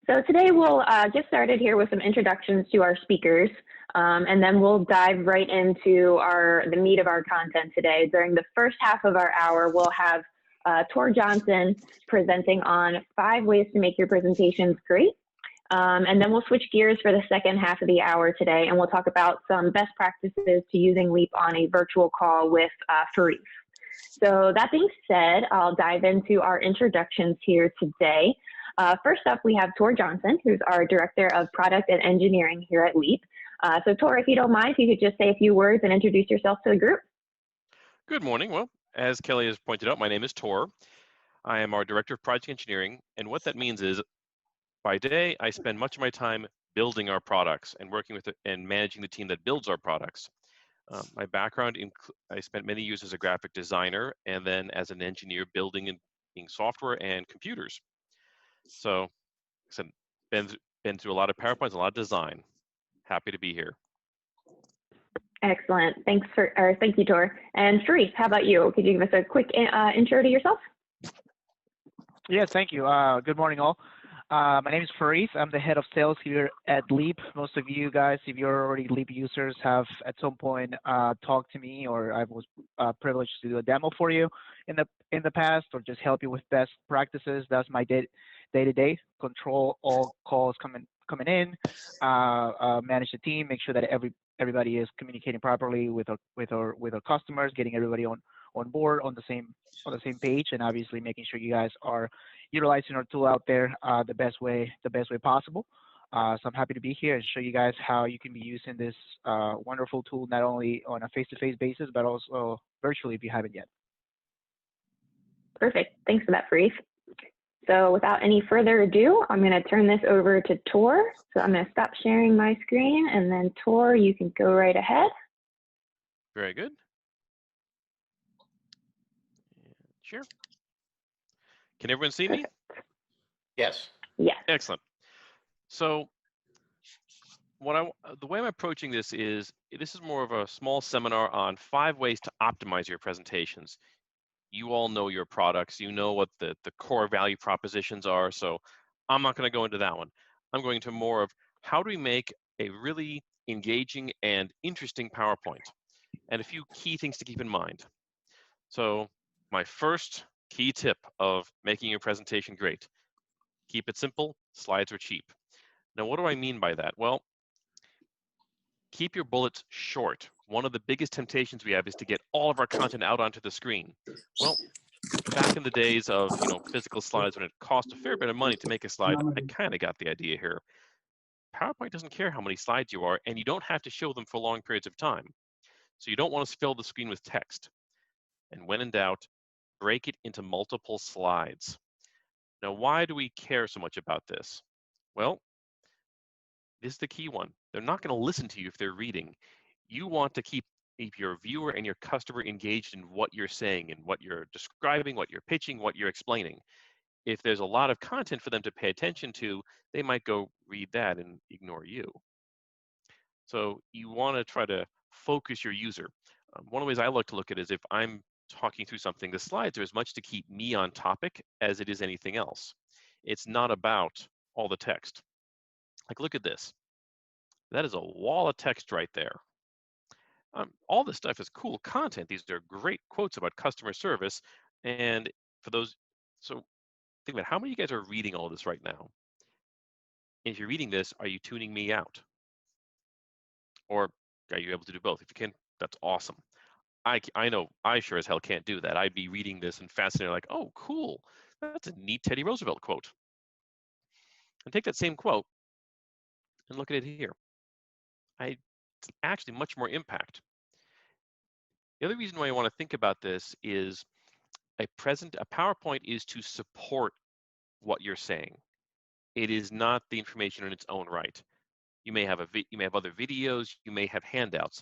So today we'll get started here with some introductions to our speakers, and then we'll dive right into the meat of our content today. During the first half of our hour, we'll have Tor Johnson presenting on 5 ways to make your presentations great. And then we'll switch gears for the second half of the hour today, and we'll talk about some best practices to using Leap on a virtual call with Farith. So that being said, I'll dive into our introductions here today. First up, we have Tor Johnson, who's our Director of Product and Engineering here at Leap. So Tor, if you don't mind, if you could just say a few words and introduce yourself to the group. Good morning. Well, as Kelly has pointed out, my name is Tor. I am our Director of Project Engineering, and what that means is by day, I spend much of my time building our products and working with and managing the team that builds our products. My background, I spent many years as a graphic designer and then as an engineer building software and computers. So, like I said, been through a lot of PowerPoints, a lot of design. Happy to be here. Excellent. Thank you, Tor. And Farith, how about you? Could you give us a quick intro to yourself? Yes, thank you. Good morning, all. My name is Farith. I'm the head of sales here at Leap. Most of you guys, if you're already Leap users, have at some point talked to me, or I was privileged to do a demo for you in the past, or just help you with best practices. That's my day-to-day. Control all calls coming in, manage the team, make sure that everybody is communicating properly with our customers, getting everybody on board on the same page, and obviously making sure you guys are utilizing our tool out there the best way possible. So I'm happy to be here and show you guys how you can be using this wonderful tool not only on a face-to-face basis but also virtually if you haven't yet. Perfect. Thanks for that, Farith. So without any further ado, I'm going to turn this over to Tor. So I'm going to stop sharing my screen, and then Tor, you can go right ahead. Very good. Sure. Can everyone see me? Yes. Yes. Excellent. So the way I'm approaching this is more of a small seminar on 5 ways to optimize your presentations. You all know your products. You know what the core value propositions are. So I'm not going to go into that one. I'm going to more of how do we make a really engaging and interesting PowerPoint, and a few key things to keep in mind. So my first key tip of making your presentation great: keep it simple, slides are cheap. Now, what do I mean by that? Well, keep your bullets short. One of the biggest temptations we have is to get all of our content out onto the screen. Well, back in the days of physical slides when it cost a fair bit of money to make a slide, I kind of got the idea here. PowerPoint doesn't care how many slides you are, and you don't have to show them for long periods of time. So you don't want to fill the screen with text. And when in doubt, break it into multiple slides. Now, why do we care so much about this? Well, this is the key one. They're not going to listen to you if they're reading. You want to keep your viewer and your customer engaged in what you're saying and what you're describing, what you're pitching, what you're explaining. If there's a lot of content for them to pay attention to, they might go read that and ignore you. So you want to try to focus your user. One of the ways I like to look at it is if I'm talking through something, the slides are as much to keep me on topic as it is anything else. It's not about all the text. Like, look at this. That is a wall of text right there. All this stuff is cool content. These are great quotes about customer service. And for those, so think about how many of you guys are reading all this right now? And if you're reading this, are you tuning me out? Or are you able to do both? If you can, that's awesome. I know I sure as hell can't do that. I'd be reading this and fascinated, like, oh, cool. That's a neat Teddy Roosevelt quote. And take that same quote and look at it here. It's actually much more impact. The other reason why I want to think about this is a PowerPoint is to support what you're saying. It is not the information in its own right. You may have other videos, you may have handouts,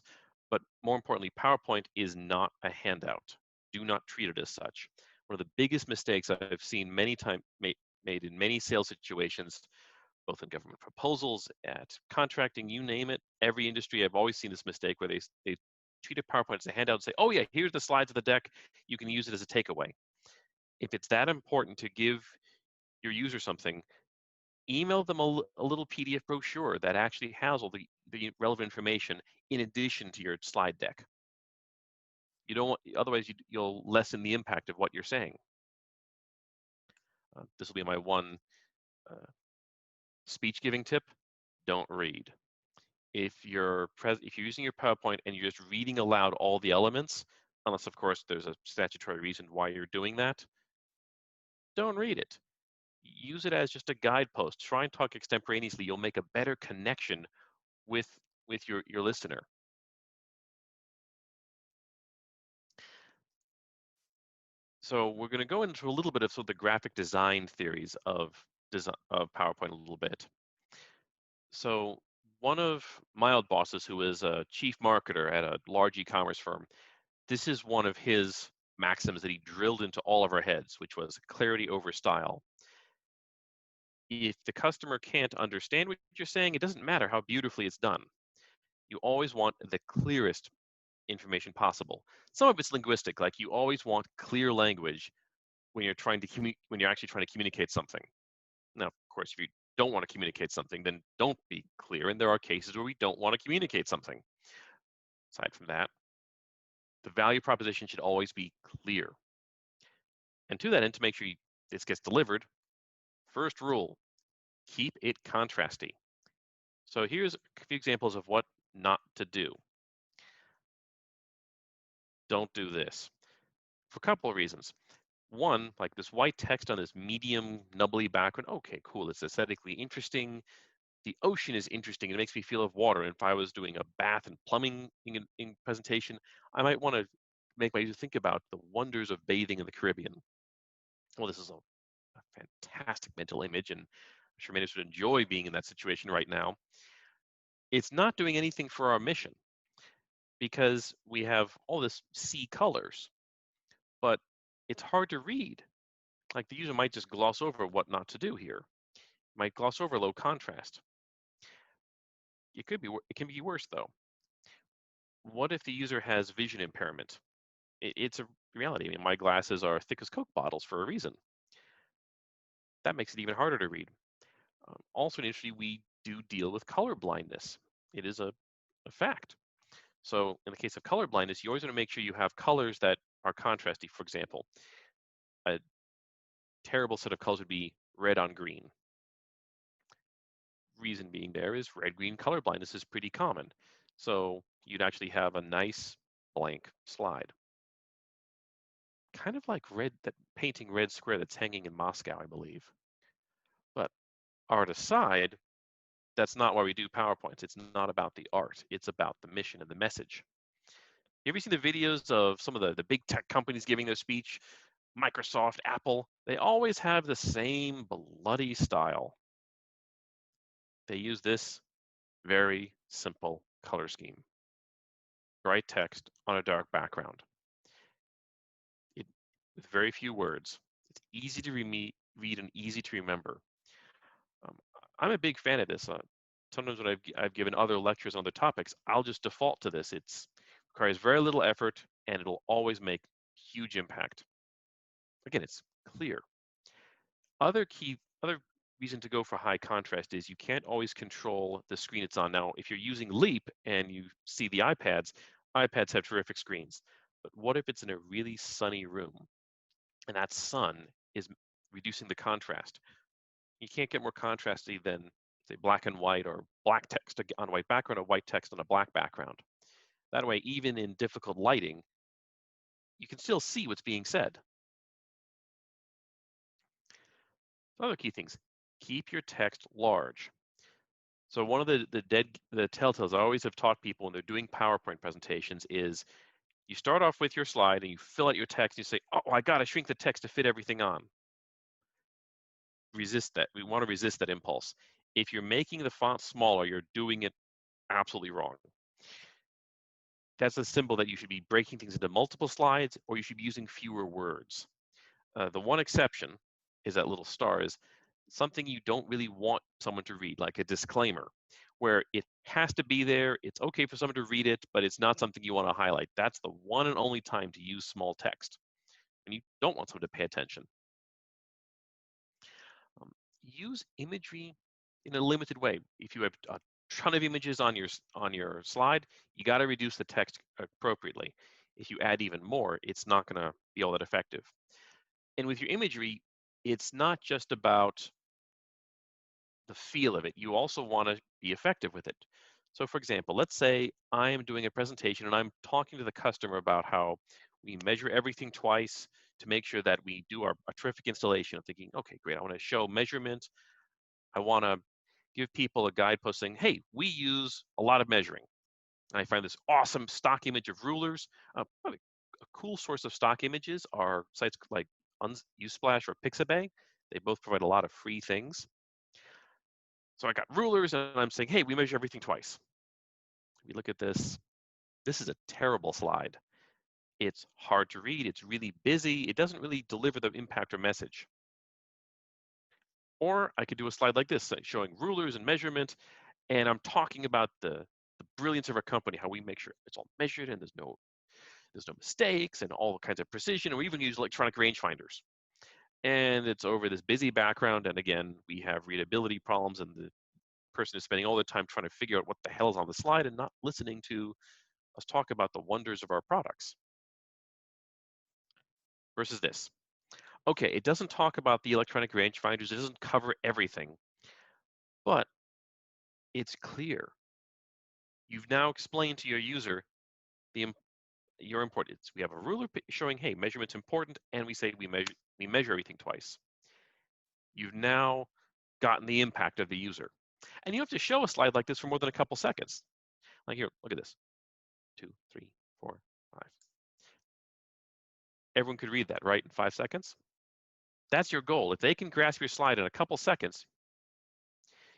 but more importantly, PowerPoint is not a handout. Do not treat it as such. One of the biggest mistakes I've seen many times made in many sales situations, both in government proposals, at contracting, you name it, every industry, I've always seen this mistake where they treat a PowerPoint as a handout and say, oh yeah, here's the slides of the deck, you can use it as a takeaway. If it's that important to give your user something, email them a little PDF brochure that actually has all the relevant information in addition to your slide deck. You don't want, otherwise you'll lessen the impact of what you're saying. This will be my one speech giving tip: don't read. If you're using your PowerPoint and you're just reading aloud all the elements, unless of course there's a statutory reason why you're doing that, don't read it. Use it as just a guidepost. Try and talk extemporaneously. You'll make a better connection with your listener. So we're going to go into a little bit of sort of the graphic design theories of PowerPoint a little bit. So one of my old bosses, who is a chief marketer at a large e-commerce firm, this is one of his maxims that he drilled into all of our heads, which was clarity over style. If the customer can't understand what you're saying, it doesn't matter how beautifully it's done. You always want the clearest information possible. Some of it's linguistic, like you always want clear language when you're actually trying to communicate something. Now, of course, if you don't want to communicate something, then don't be clear. And there are cases where we don't want to communicate something. Aside from that, the value proposition should always be clear. And to that end, to make sure this gets delivered, first rule, keep it contrasty. So here's a few examples of what not to do. Don't do this for a couple of reasons. One, like this white text on this medium nubbly background. Okay, cool. It's aesthetically interesting. The ocean is interesting. It makes me feel of water. And if I was doing a bath and plumbing in presentation, I might want to make my user think about the wonders of bathing in the Caribbean. Well, this is a fantastic mental image, and I'm sure many of us would enjoy being in that situation right now. It's not doing anything for our mission because we have all this sea colors, but it's hard to read. Like the user might just gloss over what not to do here. Might gloss over low contrast. It can be worse though. What if the user has vision impairment? It's a reality. I mean, my glasses are thick as Coke bottles for a reason. That makes it even harder to read. Also in industry, we do deal with color blindness. It is a fact. So in the case of color blindness, you always want to make sure you have colors that are contrasty. For example, a terrible set of colors would be red on green. Reason being there is red-green color blindness is pretty common. So you'd actually have a nice blank slide. Kind of like painting red square that's hanging in Moscow, I believe. But art aside, that's not why we do PowerPoints. It's not about the art. It's about the mission and the message. You ever seen the videos of some of the big tech companies giving their speech? Microsoft, Apple, they always have the same bloody style. They use this very simple color scheme. Bright text on a dark background. With very few words. It's easy to read and easy to remember. I'm a big fan of this. Sometimes when I've given other lectures on other topics, I'll just default to this. It requires very little effort and it'll always make huge impact. Again, it's clear. Other reason to go for high contrast is you can't always control the screen it's on. Now, if you're using Leap and you see the iPads have terrific screens. But what if it's in a really sunny room and that sun is reducing the contrast? You can't get more contrasty than, say, black and white or black text on a white background or white text on a black background. That way, even in difficult lighting, you can still see what's being said. Other key things, keep your text large. So one of the telltales I always have taught people when they're doing PowerPoint presentations is you start off with your slide and you fill out your text and you say, oh, I got to shrink the text to fit everything on. Resist that. We want to resist that impulse. If you're making the font smaller, you're doing it absolutely wrong. That's a symbol that you should be breaking things into multiple slides or you should be using fewer words. The one exception is that little star is something you don't really want someone to read, like a disclaimer, where it has to be there. It's okay for someone to read it, but it's not something you want to highlight. That's the one and only time to use small text. And you don't want someone to pay attention. use imagery in a limited way. If you have a ton of images on your slide, you got to reduce the text appropriately. If you add even more, it's not going to be all that effective. And with your imagery, it's not just about the feel of it. You also want to be effective with it. So for example, let's say I am doing a presentation and I'm talking to the customer about how we measure everything twice to make sure that we do a terrific installation. I'm thinking, okay, great. I want to show measurement. I want to give people a guidepost saying, hey, we use a lot of measuring. And I find this awesome stock image of rulers. A cool source of stock images are sites like Unsplash or Pixabay. They both provide a lot of free things. So I got rulers and I'm saying, hey, we measure everything twice. We look at this. This is a terrible slide. It's hard to read. It's really busy. It doesn't really deliver the impact or message. Or I could do a slide like this showing rulers and measurement. And I'm talking about the brilliance of our company, how we make sure it's all measured and there's no mistakes and all kinds of precision. And we even use electronic rangefinders. And it's over this busy background. And again, we have readability problems and the person is spending all their time trying to figure out what the hell is on the slide and not listening to us talk about the wonders of our products. Versus this. Okay, it doesn't talk about the electronic rangefinders. It doesn't cover everything, but it's clear. You've now explained to your user your importance. We have a ruler showing, hey, measurement's important, and we say we measure everything twice. You've now gotten the impact of the user. And you have to show a slide like this for more than a couple seconds. Like here, look at this. 2, 3, 4, 5. Everyone could read that, right, in 5 seconds? That's your goal. If they can grasp your slide in a couple seconds,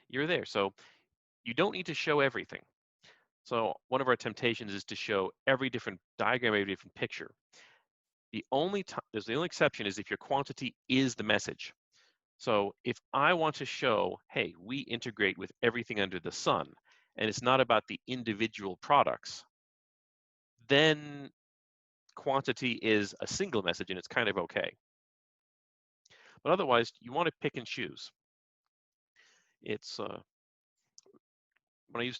you're there. So you don't need to show everything. So one of our temptations is to show every different diagram, every different picture. The only exception is if your quantity is the message. So if I want to show, hey, we integrate with everything under the sun, and it's not about the individual products, then quantity is a single message and it's kind of okay. But otherwise, you want to pick and choose. It's when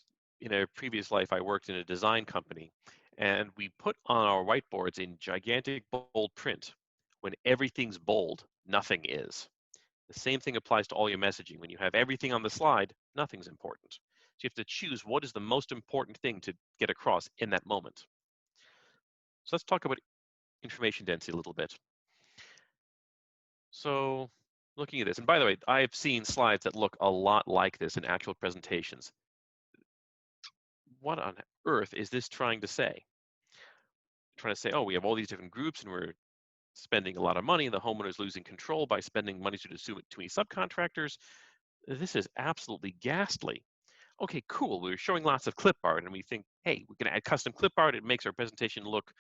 in a previous life, I worked in a design company, and we put on our whiteboards in gigantic bold print, when everything's bold, nothing is. The same thing applies to all your messaging. When you have everything on the slide, nothing's important. So you have to choose what is the most important thing to get across in that moment. So let's talk about information density a little bit. So looking at this, and by the way, I've seen slides that look a lot like this in actual presentations. What on earth is this trying to say? Trying to say, oh, we have all these different groups and we're spending a lot of money and the homeowner's losing control by spending money to too many subcontractors. This is absolutely ghastly. Okay, cool. We're showing lots of clip art and we think, hey, we can add custom clip art. It makes our presentation look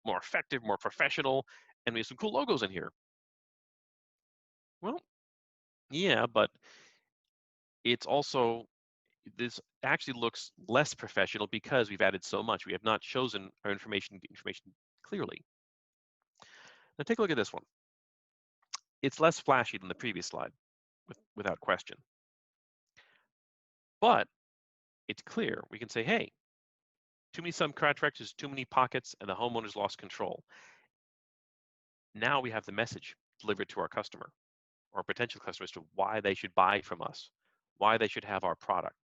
more effective, more professional, and we have some cool logos in here. Well, yeah, but it's also, this actually looks less professional because we've added so much. We have not chosen our information clearly. Now take a look at this one. It's less flashy than the previous slide, without question. But it's clear. We can say, hey, too many subcontractors, too many pockets, and the homeowners lost control. Now we have the message delivered to our customer or potential customers to why they should buy from us, why they should have our product.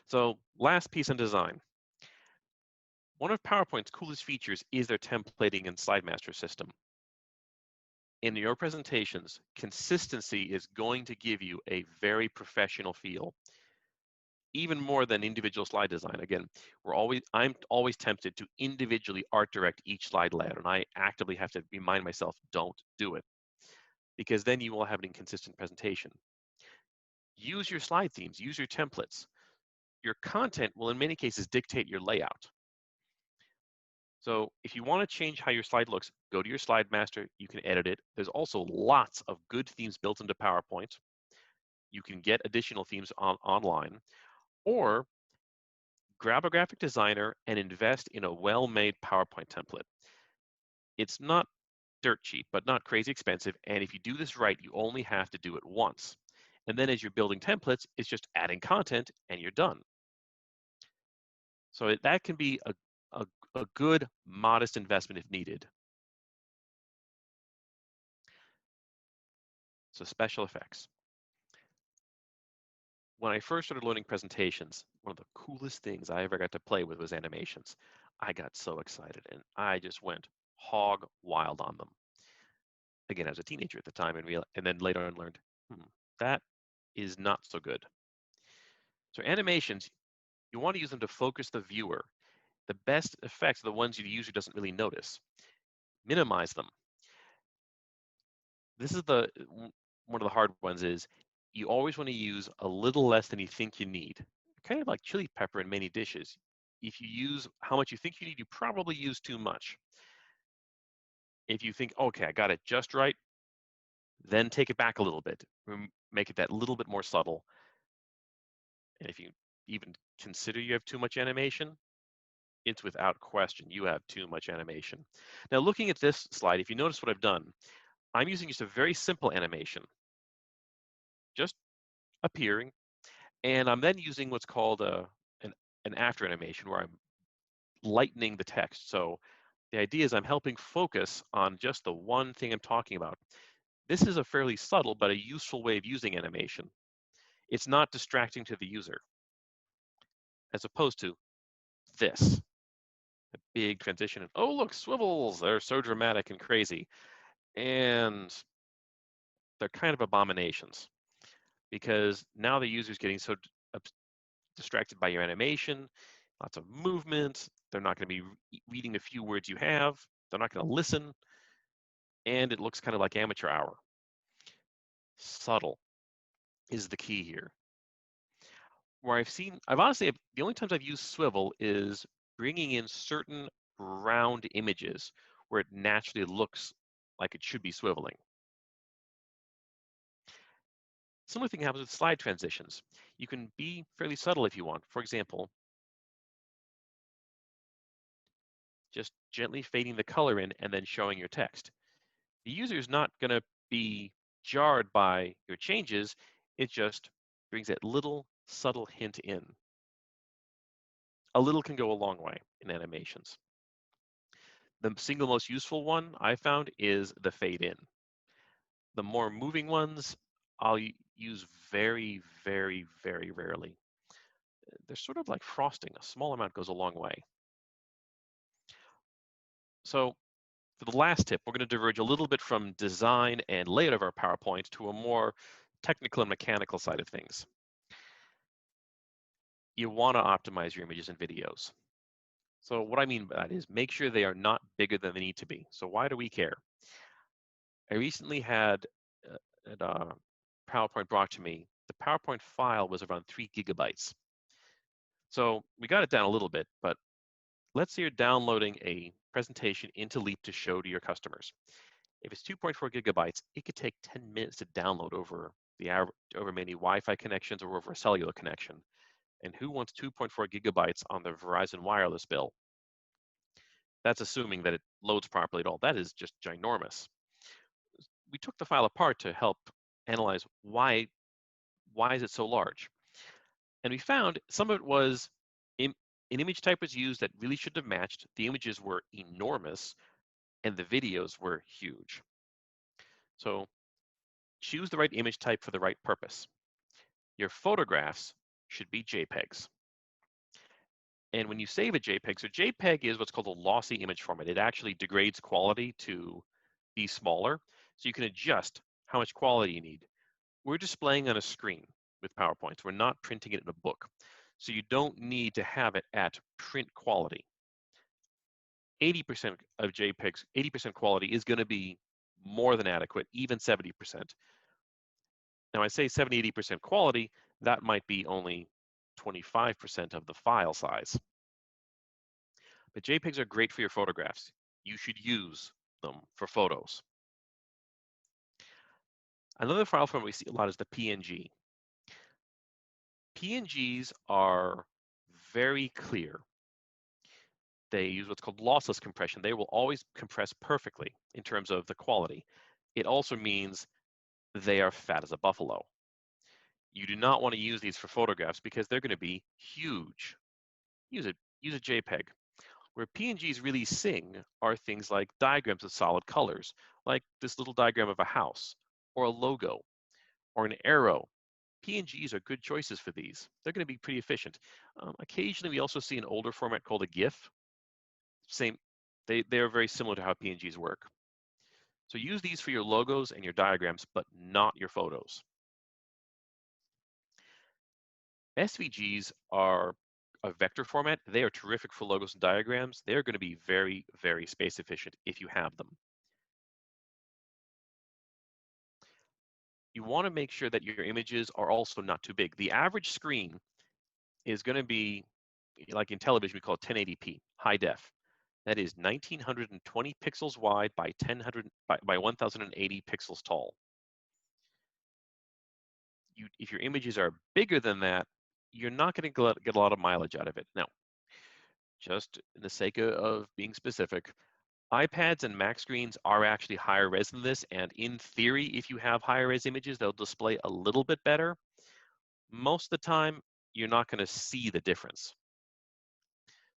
So last piece on design. One of PowerPoint's coolest features is their templating and slide master system. In your presentations, consistency is going to give you a very professional feel, even more than individual slide design. Again, I'm always tempted to individually art direct each slide layout, and I actively have to remind myself, don't do it, because then you will have an inconsistent presentation. Use your slide themes, use your templates. Your content will in many cases dictate your layout. So if you want to change how your slide looks, go to your slide master, you can edit it. There's also lots of good themes built into PowerPoint. You can get additional themes online, or grab a graphic designer and invest in a well-made PowerPoint template. It's not dirt cheap, but not crazy expensive. And if you do this right, you only have to do it once. And then as you're building templates, it's just adding content and you're done. So that can be a good, modest investment if needed. So special effects. When I first started learning presentations, one of the coolest things I ever got to play with was animations. I got so excited and I just went hog wild on them. Again, I was a teenager at the time and then later on learned, that is not so good. So animations, you want to use them to focus the viewer. The best effects are the ones the user doesn't really notice. Minimize them. This is one of the hard ones is you always want to use a little less than you think you need. Kind of like chili pepper in many dishes. If you use how much you think you need, you probably use too much. If you think, okay, I got it just right, then take it back a little bit. Make it that little bit more subtle. And if you even consider you have too much animation, it's without question, you have too much animation. Now, looking at this slide, if you notice what I've done, I'm using just a very simple animation, just appearing, and I'm then using what's called an after animation where I'm lightening the text. So the idea is I'm helping focus on just the one thing I'm talking about. This is a fairly subtle but a useful way of using animation. It's not distracting to the user, as opposed to this. A big transition. And, oh, look, swivels. They're so dramatic and crazy. And they're kind of abominations because now the user's getting so distracted by your animation, lots of movement. They're not going to be reading the few words you have. They're not going to listen. And it looks kind of like amateur hour. Subtle is the key here. Where I've honestly, the only times I've used swivel is bringing in certain round images where it naturally looks like it should be swiveling. Similar thing happens with slide transitions. You can be fairly subtle if you want. For example, just gently fading the color in and then showing your text. The user is not going to be jarred by your changes. It just brings that little subtle hint in. A little can go a long way in animations. The single most useful one I found is the fade in. The more moving ones, I'll use very, very, very rarely. They're sort of like frosting. A small amount goes a long way. So for the last tip, we're going to diverge a little bit from design and layout of our PowerPoint to a more technical and mechanical side of things. You want to optimize your images and videos. So what I mean by that is make sure they are not bigger than they need to be. So why do we care? I recently had a PowerPoint brought to me. The PowerPoint file was around 3 gigabytes. So we got it down a little bit, but let's say you're downloading a presentation into Leap to show to your customers. If it's 2.4 gigabytes, it could take 10 minutes to download over many Wi-Fi connections or over a cellular connection. And who wants 2.4 gigabytes on the Verizon wireless bill? That's assuming that it loads properly at all. That is just ginormous. We took the file apart to help analyze why is it so large? And we found some of it was an image type was used that really should have matched. The images were enormous and the videos were huge. So choose the right image type for the right purpose. Your photographs should be JPEGs. And when you save a JPEG, so JPEG is what's called a lossy image format. It actually degrades quality to be smaller. So you can adjust how much quality you need. We're displaying on a screen with PowerPoints. We're not printing it in a book. So you don't need to have it at print quality. 80% of JPEGs, 80% quality is going to be more than adequate, even 70%. Now I say 70, 80% quality, that might be only 25% of the file size. But JPEGs are great for your photographs. You should use them for photos. Another file format we see a lot is the PNG. PNGs are very clear. They use what's called lossless compression. They will always compress perfectly in terms of the quality. It also means they are fat as a buffalo. You do not want to use these for photographs because they're going to be huge. Use a JPEG. Where PNGs really sing are things like diagrams with solid colors, like this little diagram of a house, or a logo, or an arrow. PNGs are good choices for these. They're going to be pretty efficient. Occasionally, we also see an older format called a GIF. Same, they are very similar to how PNGs work. So use these for your logos and your diagrams, but not your photos. SVGs are a vector format. They are terrific for logos and diagrams. They're going to be very, very space efficient if you have them. You want to make sure that your images are also not too big. The average screen is going to be, like in television, we call it 1080p, high def. That is 1920 pixels wide by 1080 pixels tall. If your images are bigger than that, you're not going to get a lot of mileage out of it. Now, just in the sake of being specific, iPads and Mac screens are actually higher res than this, and in theory, if you have higher res images, they'll display a little bit better. Most of the time, you're not going to see the difference.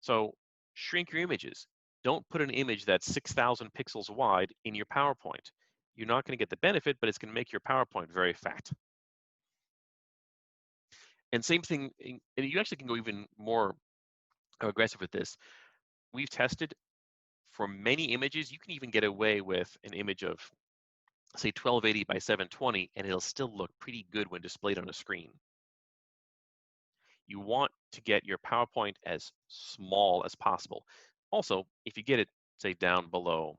So shrink your images. Don't put an image that's 6,000 pixels wide in your PowerPoint. You're not going to get the benefit, but it's going to make your PowerPoint very fat. And same thing, and you actually can go even more aggressive with this. We've tested for many images, you can even get away with an image of, say, 1280 by 720, and it'll still look pretty good when displayed on a screen. You want to get your PowerPoint as small as possible. Also, if you get it, say, down below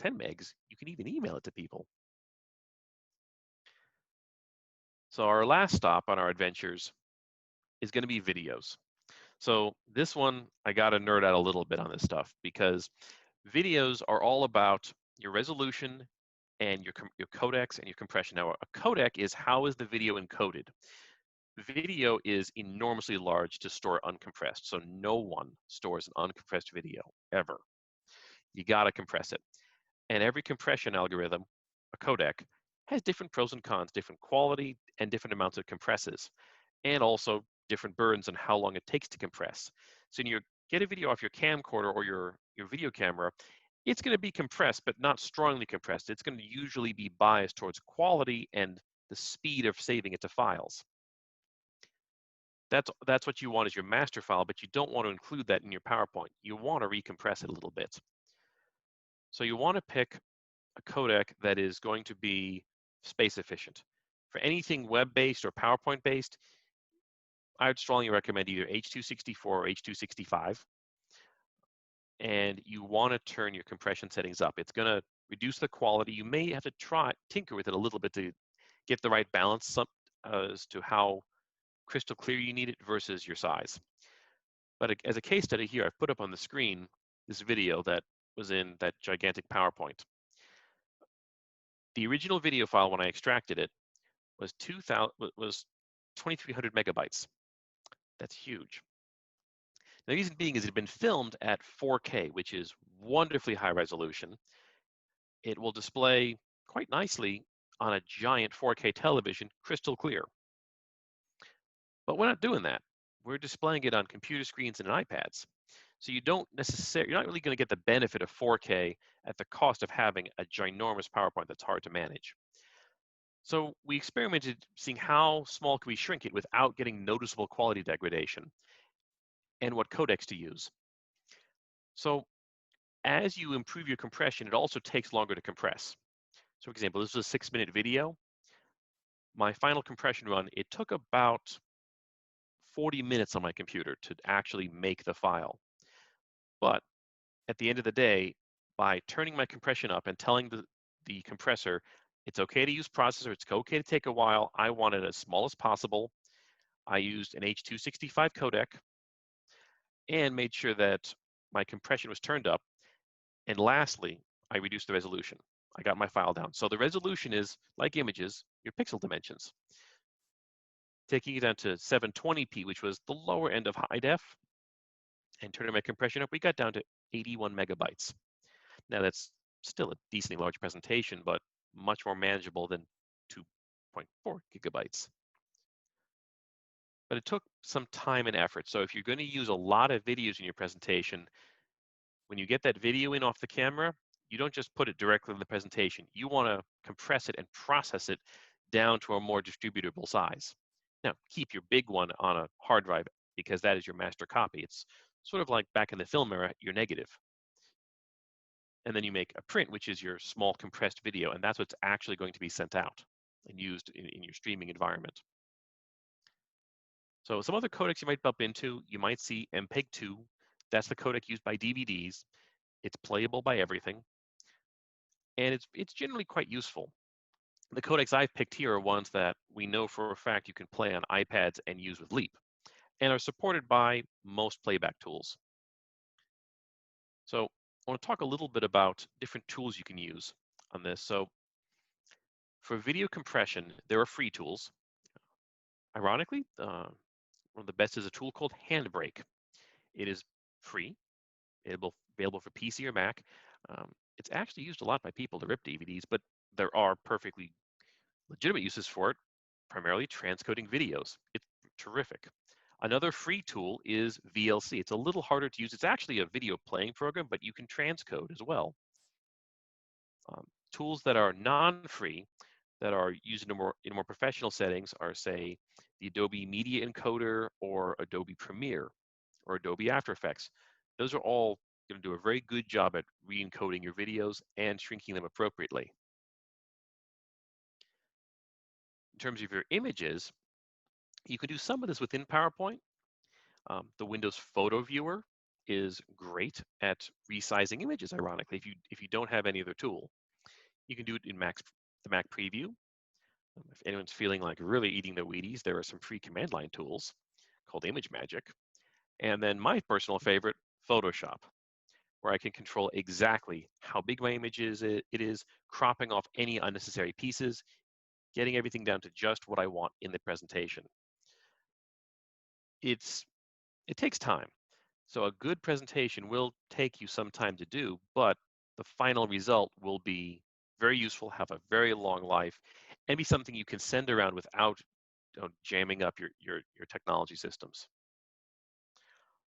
10 megs, you can even email it to people. So our last stop on our adventures is going to be videos. So this one, I got to nerd out a little bit on this stuff because videos are all about your resolution and your codecs and your compression. Now, a codec is how is the video encoded. Video is enormously large to store uncompressed, so no one stores an uncompressed video ever. You got to compress it. And every compression algorithm, a codec, has different pros and cons, different quality, and different amounts it compresses, and also different burdens on how long it takes to compress. So when you get a video off your camcorder or your video camera, it's going to be compressed, but not strongly compressed. It's going to usually be biased towards quality and the speed of saving it to files. That's what you want as your master file, but you don't want to include that in your PowerPoint. You want to recompress it a little bit. So you want to pick a codec that is going to be space efficient. For anything web-based or PowerPoint-based, I would strongly recommend either H.264 or H.265. And you want to turn your compression settings up. It's going to reduce the quality. You may have to tinker with it a little bit to get the right balance as to how crystal clear you need it versus your size. But as a case study here, I've put up on the screen this video that was in that gigantic PowerPoint. The original video file, when I extracted it, was 2,300 megabytes. That's huge. The reason being is it had been filmed at 4K, which is wonderfully high resolution. It will display quite nicely on a giant 4K television, crystal clear. But we're not doing that. We're displaying it on computer screens and iPads. So you're not really going to get the benefit of 4K at the cost of having a ginormous PowerPoint that's hard to manage. So we experimented seeing how small can we shrink it without getting noticeable quality degradation and what codecs to use. So as you improve your compression, it also takes longer to compress. So for example, this was a 6-minute video. My final compression run, it took about 40 minutes on my computer to actually make the file. But at the end of the day, by turning my compression up and telling the compressor, it's okay to use processor, it's okay to take a while, I want it as small as possible. I used an H.265 codec and made sure that my compression was turned up. And lastly, I reduced the resolution. I got my file down. So the resolution is, like images, your pixel dimensions. Taking it down to 720p, which was the lower end of high def, and turning my compression up, we got down to 81 megabytes. Now that's still a decently large presentation, but much more manageable than 2.4 gigabytes. But it took some time and effort. So if you're going to use a lot of videos in your presentation, when you get that video in off the camera, you don't just put it directly in the presentation. You want to compress it and process it down to a more distributable size. Now, keep your big one on a hard drive because that is your master copy. It's sort of like back in the film era, your negative. And then you make a print, which is your small compressed video, and that's what's actually going to be sent out and used in your streaming environment. So some other codecs you might bump into, you might see MPEG-2. That's the codec used by DVDs. It's playable by everything, and it's generally quite useful. The codecs I've picked here are ones that we know for a fact you can play on iPads and use with Leap, and are supported by most playback tools. So I want to talk a little bit about different tools you can use on this. So for video compression, there are free tools. Ironically, one of the best is a tool called Handbrake. It is free, available for PC or Mac. It's actually used a lot by people to rip DVDs, but there are perfectly legitimate uses for it, primarily transcoding videos. It's terrific. Another free tool is VLC. It's a little harder to use. It's actually a video playing program, but you can transcode as well. Tools that are non-free, that are used in more professional settings are, say, the Adobe Media Encoder or Adobe Premiere or Adobe After Effects. Those are all going to do a very good job at re-encoding your videos and shrinking them appropriately. In terms of your images, you can do some of this within PowerPoint. The Windows Photo Viewer is great at resizing images, ironically, if you don't have any other tool. You can do it in the Mac Preview. If anyone's feeling like really eating the Wheaties, there are some free command line tools called ImageMagick. And then my personal favorite, Photoshop, where I can control exactly how big my image is, cropping off any unnecessary pieces, getting everything down to just what I want in the presentation. It takes time. So a good presentation will take you some time to do, but the final result will be very useful, have a very long life, and be something you can send around without jamming up your technology systems.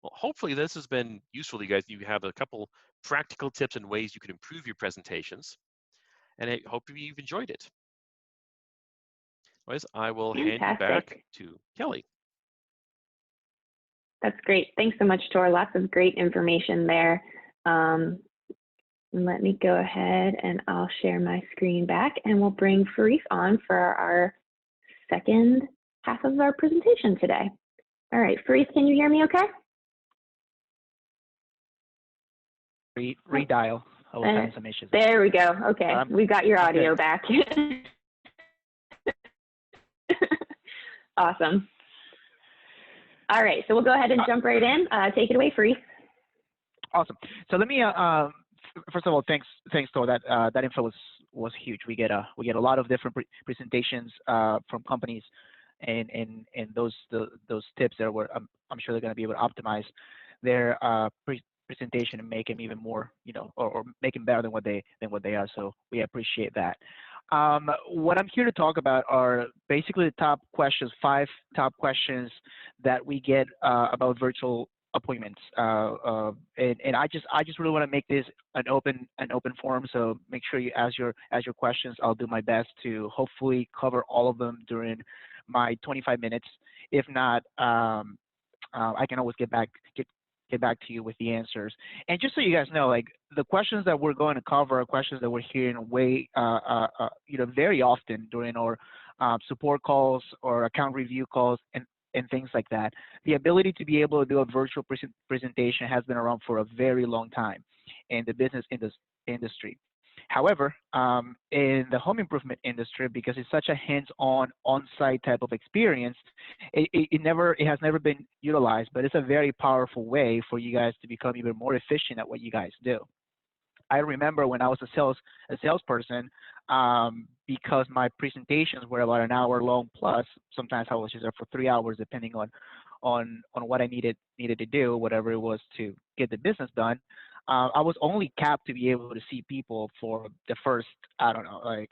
Well, hopefully this has been useful to you guys. You have a couple practical tips and ways you can improve your presentations, and I hope you've enjoyed it. Otherwise, I will hand you back to Kelly. That's great. Thanks so much, Tor. Lots of great information there. Let me go ahead and I'll share my screen back, and we'll bring Farith on for our second half of our presentation today. All right, Farith, can you hear me okay? Redial. I was having some issues. There we go. Okay, we got your audio back. Awesome. All right, so we'll go ahead and jump right in. Take it away, Farith. Awesome. So let me first of all, thanks Tor. That info was huge. We get a lot of different presentations from companies, and those tips that I'm sure they're going to be able to optimize their presentation and make them even more, or make them better than what they are. So we appreciate that. What I'm here to talk about are basically the top questions, 5 top questions that we get about virtual appointments, and I just really want to make this an open forum. So make sure you ask your questions. I'll do my best to hopefully cover all of them during my 25 minutes. If not, I can always get back to you with the answers. And just so you guys know, like, the questions that we're going to cover are questions that we're hearing very often during our support calls or account review calls and things like that. The ability to be able to do a virtual presentation has been around for a very long time in the business industry. However, in the home improvement industry, because it's such a hands-on, on-site type of experience, it has never been utilized, but it's a very powerful way for you guys to become even more efficient at what you guys do. I remember when I was a salesperson, because my presentations were about an hour long plus, sometimes I was just there for 3 hours, depending on what I needed to do, whatever it was to get the business done. I was only capped to be able to see people for the first, I don't know, like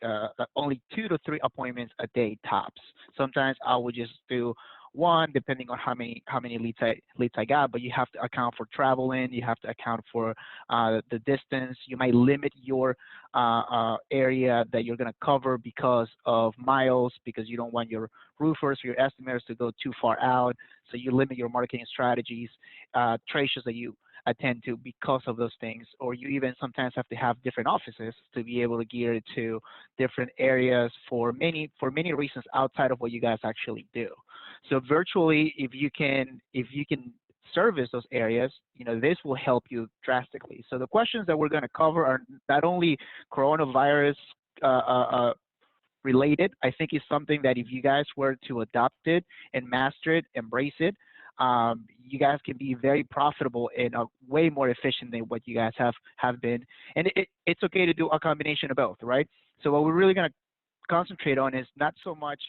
only 2 to 3 appointments a day tops. Sometimes I would just do one, depending on how many leads I got. But you have to account for traveling. You have to account for the distance. You might limit your area that you're going to cover because of miles, because you don't want your roofers or your estimators to go too far out. So you limit your marketing strategies, trade shows that you attend to because of those things, or you even sometimes have to have different offices to be able to gear it to different areas for many reasons outside of what you guys actually do. So virtually, if you can service those areas, this will help you drastically. So the questions that we're going to cover are not only coronavirus related. I think it's something that if you guys were to adopt it and master it, embrace it, you guys can be very profitable and way more efficient than what you guys have been. And it's okay to do a combination of both, right? So what we're really going to concentrate on is not so much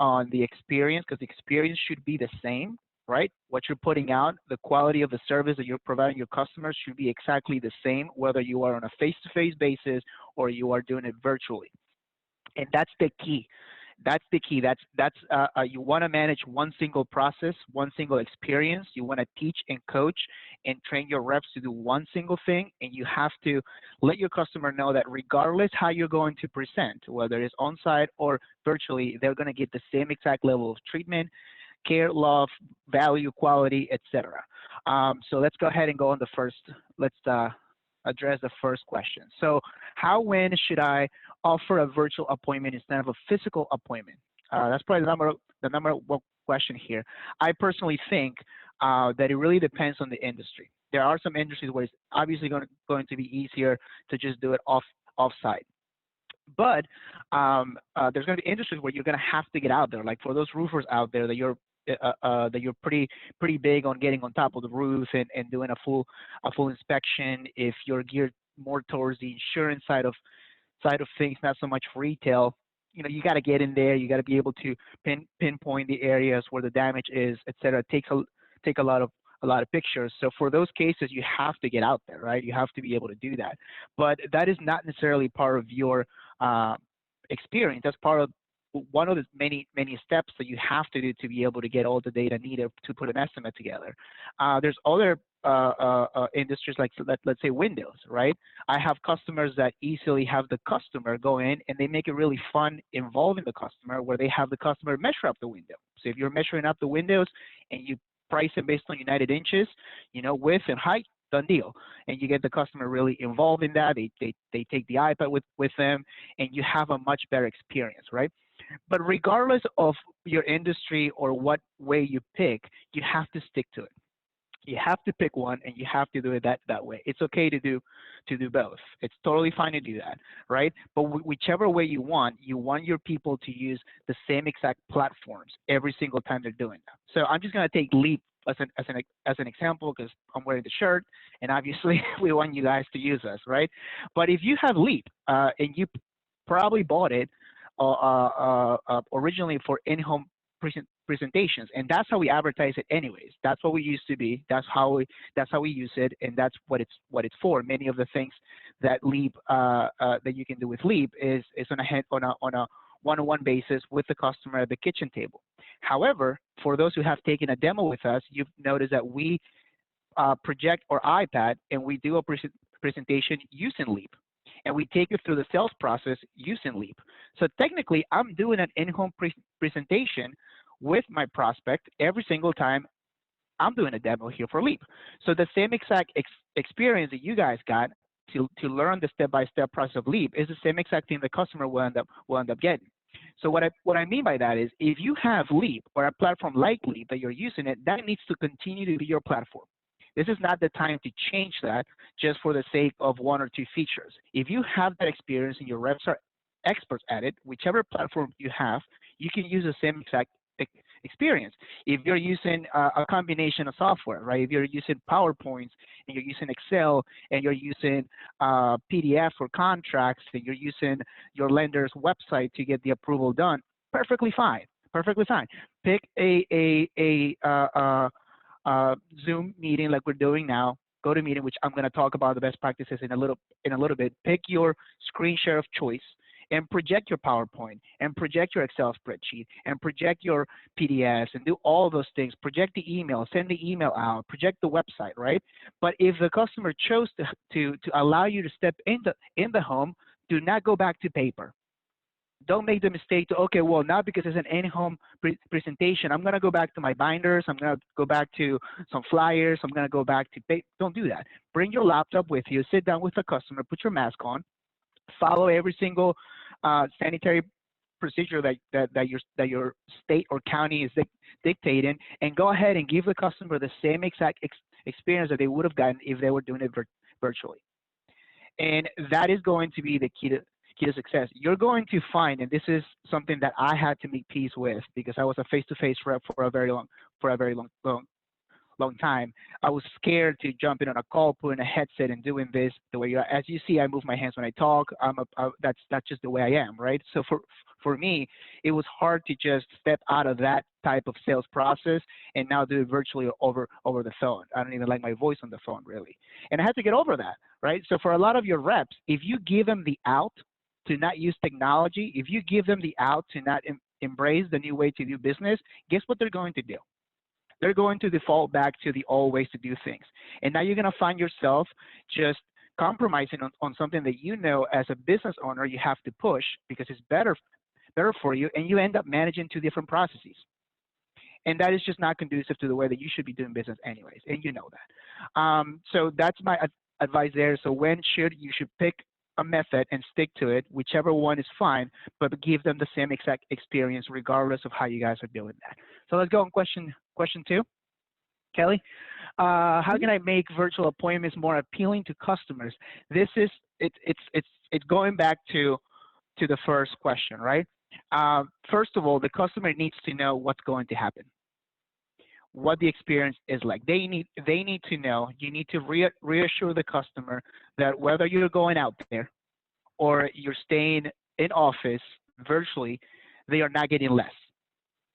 on the experience, because the experience should be the same, right? What you're putting out, the quality of the service that you're providing your customers should be exactly the same, whether you are on a face-to-face basis or you are doing it virtually. And that's the key. That's the key. You want to manage one single process, one single experience. You want to teach and coach and train your reps to do one single thing, and you have to let your customer know that regardless how you're going to present, whether it's on-site or virtually, they're going to get the same exact level of treatment, care, love, value, quality, etc. So let's go ahead and go on the first. Let's address the first question. So how, when should I offer a virtual appointment instead of a physical appointment? That's probably the number one question here. I personally think that it really depends on the industry. There are some industries where it's obviously going to be easier to just do it off-site. But there's going to be industries where you're going to have to get out there. Like for those roofers out there that you're pretty big on getting on top of the roof and doing a full inspection. If you're geared more towards the insurance side of things, not so much retail, you got to get in there. You got to be able to pinpoint the areas where the damage is, etc. Take a lot of pictures. So for those cases, you have to get out there, right? You have to be able to do that. But that is not necessarily part of your experience. That's part of one of the many steps that you have to do to be able to get all the data needed to put an estimate together. There's other industries like, let's say, windows, right? I have customers that easily have the customer go in and they make it really fun involving the customer, where they have the customer measure up the window. So if you're measuring up the windows and you price it based on United inches, width and height, done deal. And you get the customer really involved in that. They take the iPad with them, and you have a much better experience, right? But regardless of your industry or what way you pick, you have to stick to it. You have to pick one, and you have to do it that way. It's okay to do both. It's totally fine to do that, right? But whichever way you want your people to use the same exact platforms every single time they're doing that. So I'm just going to take Leap as an example, because I'm wearing the shirt, and obviously we want you guys to use us, right? But if you have Leap and you probably bought it originally for in-home presentations, and that's how we advertise it anyways. That's what we used to be. That's how we use it, and that's what it's for. Many of the things that Leap that you can do with Leap is on a one-on-one basis with the customer at the kitchen table. However, for those who have taken a demo with us, you've noticed that we project our iPad and we do a presentation using Leap. And we take you through the sales process using Leap. So technically, I'm doing an in-home presentation with my prospect every single time I'm doing a demo here for Leap. So the same exact experience that you guys got to learn the step-by-step process of Leap is the same exact thing the customer will end up getting. So what I mean by that is, if you have Leap or a platform like Leap that you're using it, that needs to continue to be your platform. This is not the time to change that just for the sake of one or two features. If you have that experience and your reps are experts at it, whichever platform you have, you can use the same exact experience. If you're using a combination of software, right? If you're using PowerPoints and you're using Excel and you're using PDF for contracts and you're using your lender's website to get the approval done, perfectly fine. Perfectly fine. Pick a Zoom meeting like we're doing now. Go to meeting, which I'm going to talk about the best practices in a little bit. Pick your screen share of choice and project your PowerPoint and project your Excel spreadsheet and project your PDFs and do all those things. Project the email, send the email out, project the website, right? But if the customer chose to allow you to step in the home, do not go back to paper. Don't make the mistake to, okay, well, now because it's an in-home presentation, I'm going to go back to my binders. I'm going to go back to some flyers. I'm going to go back to paper. Don't do that. Bring your laptop with you. Sit down with the customer. Put your mask on. Follow every single sanitary procedure that your state or county is dictating, and go ahead and give the customer the same exact experience that they would have gotten if they were doing it virtually. And that is going to be the key to success. You're going to find, and this is something that I had to make peace with because I was a face-to-face rep for a very long time. I was scared to jump in on a call, put in a headset, and doing this the way as you see, I move my hands when I talk. That's just the way I am, right? So for me, it was hard to just step out of that type of sales process and now do it virtually over the phone. I don't even like my voice on the phone, really. And I had to get over that, right? So for a lot of your reps, if you give them the out to not use technology, if you give them the out to not embrace the new way to do business, guess what they're going to do? They're going to default back to the old ways to do things. And now you're going to find yourself just compromising on something that you know as a business owner you have to push because it's better for you, and you end up managing two different processes. And that is just not conducive to the way that you should be doing business anyways, and you know that. So that's my advice there. So you should pick a method and stick to it, whichever one is fine, but give them the same exact experience regardless of how you guys are doing that. So let's go on question 2. Kelly, how can I make virtual appointments more appealing to customers? This is it's going back to the first question, right? First of all, the customer needs to know what's going to happen, what the experience is like. They need to know. You need to reassure the customer that whether you're going out there or you're staying in office virtually, they are not getting less,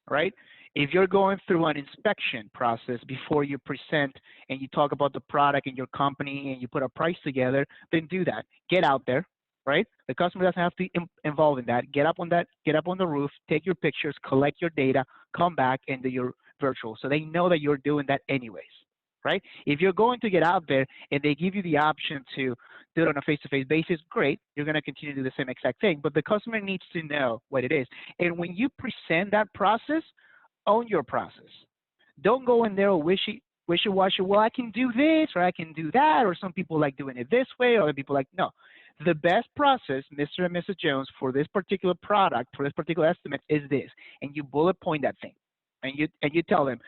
right? If you're going through an inspection process before you present and you talk about the product and your company and you put a price together, then do that. Get out there, right? The customer doesn't have to be involved in that. Get up on the roof, take your pictures, collect your data, come back and do your virtual. So they know that you're doing that anyways, right? If you're going to get out there and they give you the option to do it on a face-to-face basis, great. You're going to continue to do the same exact thing, but the customer needs to know what it is. And when you present that process, own your process. Don't go in there wishy-washy, well, I can do this or I can do that, or some people like doing it this way, or other people like, no. The best process, Mr. and Mrs. Jones, for this particular product, for this particular estimate is this, and you bullet point that thing. And you tell them,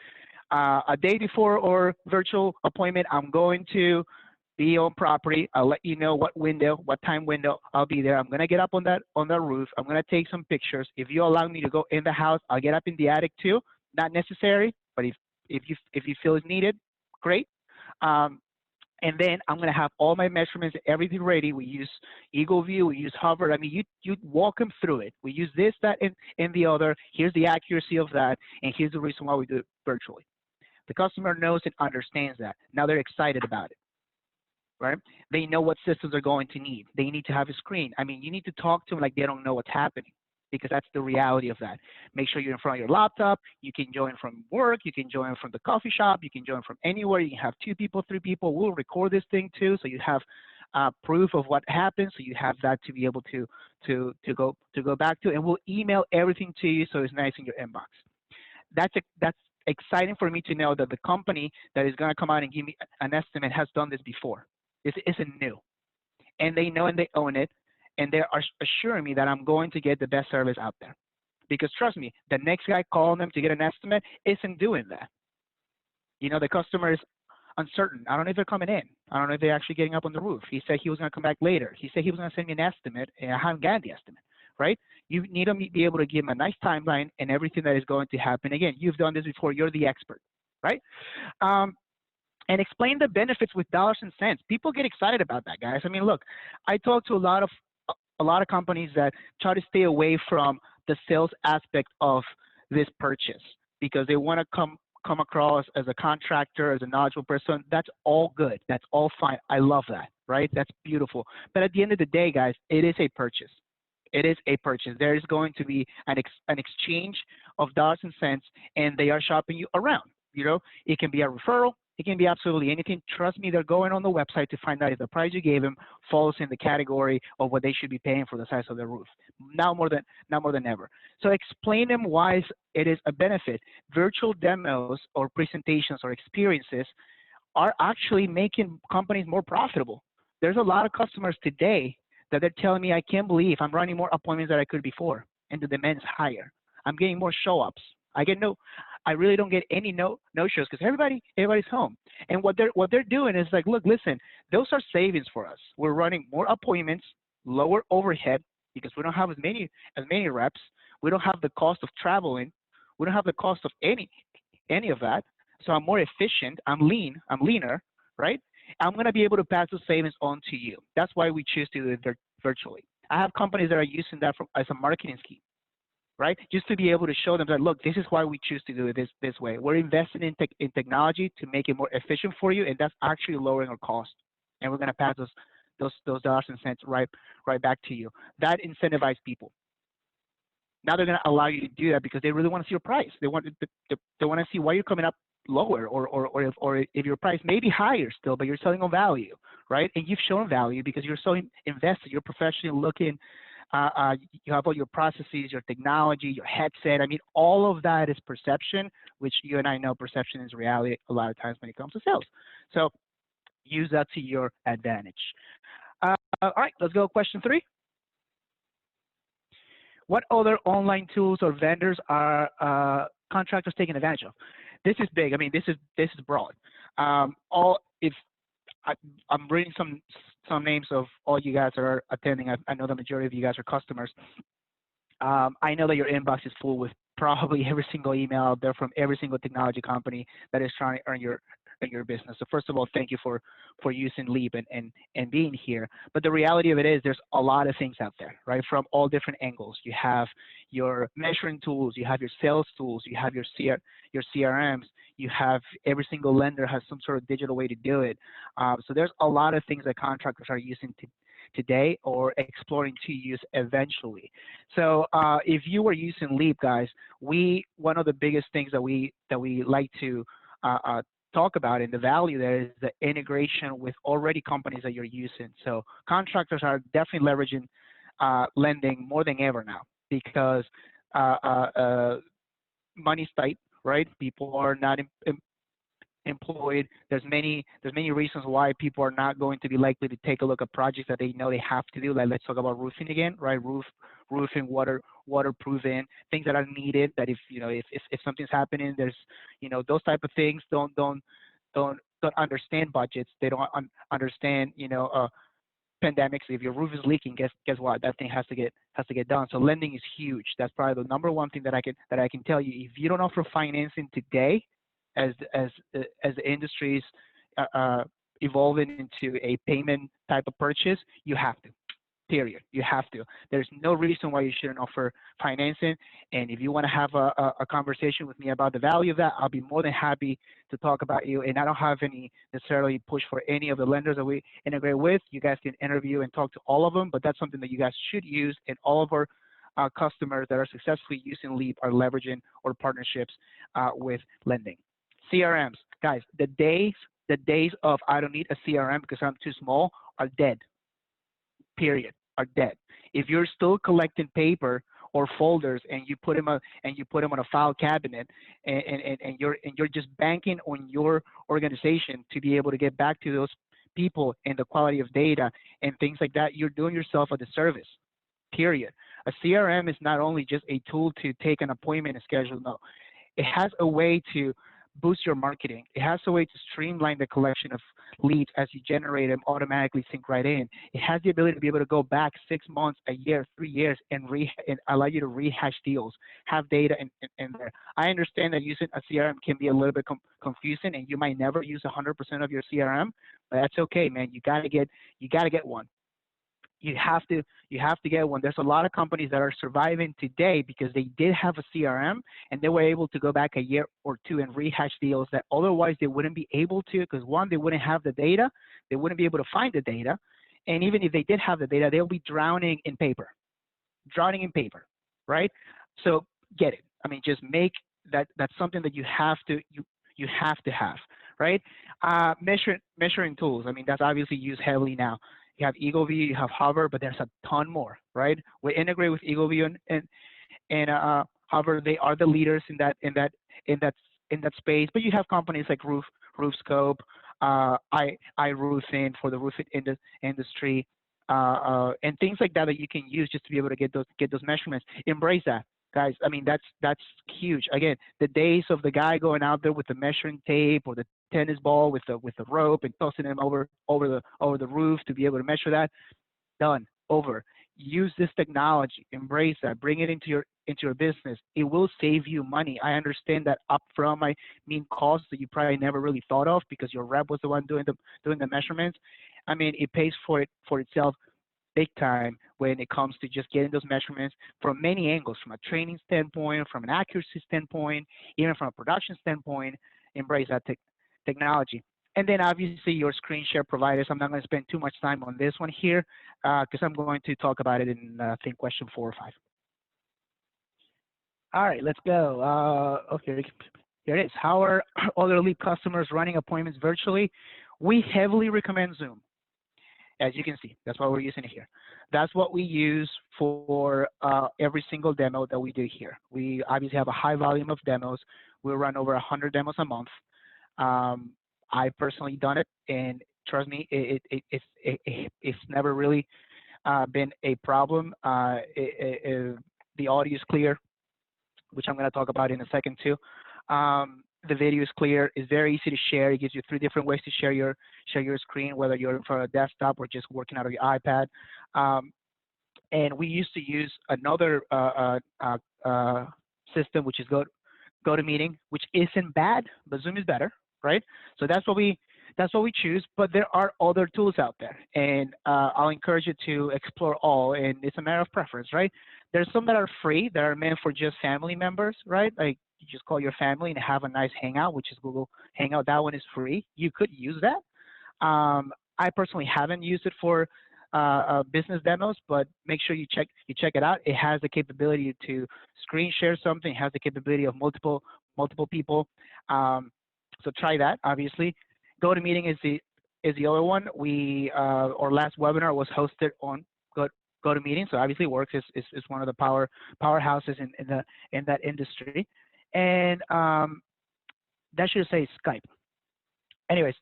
a day before or virtual appointment, I'm going to be on property. I'll let you know what time window I'll be there. I'm going to get up on that roof. I'm going to take some pictures. If you allow me to go in the house, I'll get up in the attic too. Not necessary, but if you feel it's needed, great. And then I'm going to have all my measurements, everything ready. We use Eagle View, we use Hover. I mean, you walk them through it. We use this, that, and the other. Here's the accuracy of that, and here's the reason why we do it virtually. The customer knows and understands that. Now they're excited about it, right? They know what systems they're going to need. They need to have a screen. I mean, you need to talk to them like they don't know what's happening, because that's the reality of that. Make sure you're in front of your laptop. You can join from work. You can join from the coffee shop. You can join from anywhere. You can have 2 people, 3 people. We'll record this thing too, so you have proof of what happened. So you have that to be able to go back to, and we'll email everything to you so it's nice in your inbox. That's exciting for me to know that the company that is going to come out and give me an estimate has done this before. This isn't new, and they know and they own it. And they are assuring me that I'm going to get the best service out there. Because trust me, the next guy calling them to get an estimate isn't doing that. You know, the customer is uncertain. I don't know if they're coming in. I don't know if they're actually getting up on the roof. He said he was going to come back later. He said he was going to send me an estimate, and I haven't gotten the estimate, right? You need to be able to give them a nice timeline and everything that is going to happen. Again, you've done this before. You're the expert, right? And explain the benefits with dollars and cents. People get excited about that, guys. I mean, look, I talk to a lot of companies that try to stay away from the sales aspect of this purchase because they want to come across as a contractor, as a knowledgeable person. That's all good. That's all fine. I love that, right? That's beautiful. But at the end of the day, guys, it is a purchase. It is a purchase. There is going to be an exchange of dollars and cents, and they are shopping you around. You know, it can be a referral. It can be absolutely anything. Trust me, they're going on the website to find out if the price you gave them falls in the category of what they should be paying for the size of their roof. Now more than ever. So explain them why it is a benefit. Virtual demos or presentations or experiences are actually making companies more profitable. There's a lot of customers today that they're telling me, I can't believe I'm running more appointments than I could before, and the demand is higher. I'm getting more show-ups. I really don't get any no-shows because everybody's home. And what they're doing is like, look, listen, those are savings for us. We're running more appointments, lower overhead because we don't have as many reps. We don't have the cost of traveling. We don't have the cost of any of that. So I'm more efficient. I'm leaner, right? I'm going to be able to pass those savings on to you. That's why we choose to do it virtually. I have companies that are using that as a marketing scheme, right? Just to be able to show them that, look, this is why we choose to do it this way. We're investing in technology to make it more efficient for you, and that's actually lowering our cost. And we're going to pass those dollars and cents right back to you. That incentivizes people. Now they're going to allow you to do that because they really want to see your price. They want to see why you're coming up lower, or if your price may be higher still, but you're selling on value, right? And you've shown value because you're so invested. You're professionally looking. You have all your processes, your technology, your headset. I mean, all of that is perception, which you and I know perception is reality a lot of times when it comes to sales. So use that to your advantage. All right, let's go. Question 3. What other online tools or vendors are contractors taking advantage of? This is big. I mean, this is broad. I'm reading some names of all you guys that are attending. I know the majority of you guys are customers. I know that your inbox is full with probably every single email out there from every single technology company that is trying to earn your business. So first of all, thank you for using Leap and being here. But the reality of it is there's a lot of things out there, right? From all different angles. You have your measuring tools, you have your sales tools, you have your CRMs, you have every single lender has some sort of digital way to do it. So there's a lot of things that contractors are using today or exploring to use eventually. So if you were using Leap, guys, one of the biggest things that we like to talk about and the value there is the integration with already companies that you're using. So contractors are definitely leveraging lending more than ever now because money's tight, right? People are not employed. There's many reasons why people are not going to be likely to take a look at projects that they know they have to do. Like let's talk about roofing again, right? Roofing, waterproofing, things that are needed. That if something's happening, there's those type of things don't understand budgets. They don't understand pandemics. If your roof is leaking, guess what? That thing has to get done. So lending is huge. That's probably the number one thing that I can tell you. If you don't offer financing today, as the industry's evolving into a payment type of purchase, you have to. Period. You have to. There's no reason why you shouldn't offer financing. And if you want to have a conversation with me about the value of that, I'll be more than happy to talk about you. And I don't have any necessarily push for any of the lenders that we integrate with. You guys can interview and talk to all of them, but that's something that you guys should use. And all of our customers that are successfully using Leap are leveraging our partnerships with lending. CRMs, guys, the days of I don't need a CRM because I'm too small are dead. Period. Are dead. If you're still collecting paper or folders and you put them on a file cabinet and you're just banking on your organization to be able to get back to those people and the quality of data and things like that, you're doing yourself a disservice. Period. A CRM is not only just a tool to take an appointment and schedule. No, it has a way to boost your marketing. It has a way to streamline the collection of leads as you generate them, automatically sync right in. It has the ability to be able to go back 6 months, a year, 3 years, and allow you to rehash deals, have data in there. I understand that using a CRM can be a little bit confusing, and you might never use 100% of your CRM, but that's okay, man. You gotta get one. you have to get one. There's a lot of companies that are surviving today because they did have a CRM and they were able to go back a year or two and rehash deals that otherwise they wouldn't be able to, because one, they wouldn't have the data, they wouldn't be able to find the data, and even if they did have the data, they'll be drowning in paper, right? So get it. I mean, just make that's something that you have to have, right? Measuring tools. I mean, that's obviously used heavily now. You have EagleView, you have Hover, but there's a ton more, right? We integrate with EagleView and Hover. They are the leaders in that space. But you have companies like RoofScope, iRoofing for the roofing industry, and things like that you can use just to be able to get those measurements. Embrace that, guys. I mean, that's huge. Again, the days of the guy going out there with the measuring tape or the tennis ball with the rope and tossing them over the roof to be able to measure that, done, over. Use this technology, embrace that, bring it into your business. It will save you money. I understand that upfront might mean costs that you probably never really thought of because your rep was the one doing the measurements. I mean, it pays for itself big time when it comes to just getting those measurements from many angles, from a training standpoint, from an accuracy standpoint, even from a production standpoint. Embrace that technology. And then obviously your screen share providers. I'm not going to spend too much time on this one here because I'm going to talk about it in, I think, question 4 or 5. All right, let's go. Okay, here it is. How are other Leap customers running appointments virtually? We heavily recommend Zoom. As you can see, that's why we're using it here. That's what we use for every single demo that we do here. We obviously have a high volume of demos. We run over 100 demos a month. I personally done it, and trust me, it's never really been a problem. The audio is clear, which I'm going to talk about in a second too. The video is clear. It's very easy to share. It gives you 3 different ways to share your screen, whether you're for a desktop or just working out of your iPad. And we used to use another system, which is GoToMeeting, which isn't bad, but Zoom is better, right? So that's what we choose. But there are other tools out there, and I'll encourage you to explore all. And it's a matter of preference, right? There's some that are free that are meant for just family members, right? Like you just call your family and have a nice hangout, which is Google Hangout. That one is free. You could use that. I personally haven't used it for business demos, but make sure you check it out. It has the capability to screen share something. It has the capability of multiple people. So try that. Obviously, GoToMeeting is the other one. Our last webinar was hosted on GoToMeeting, so obviously it works. It's one of the powerhouses in that industry. And that should say Skype. Anyways,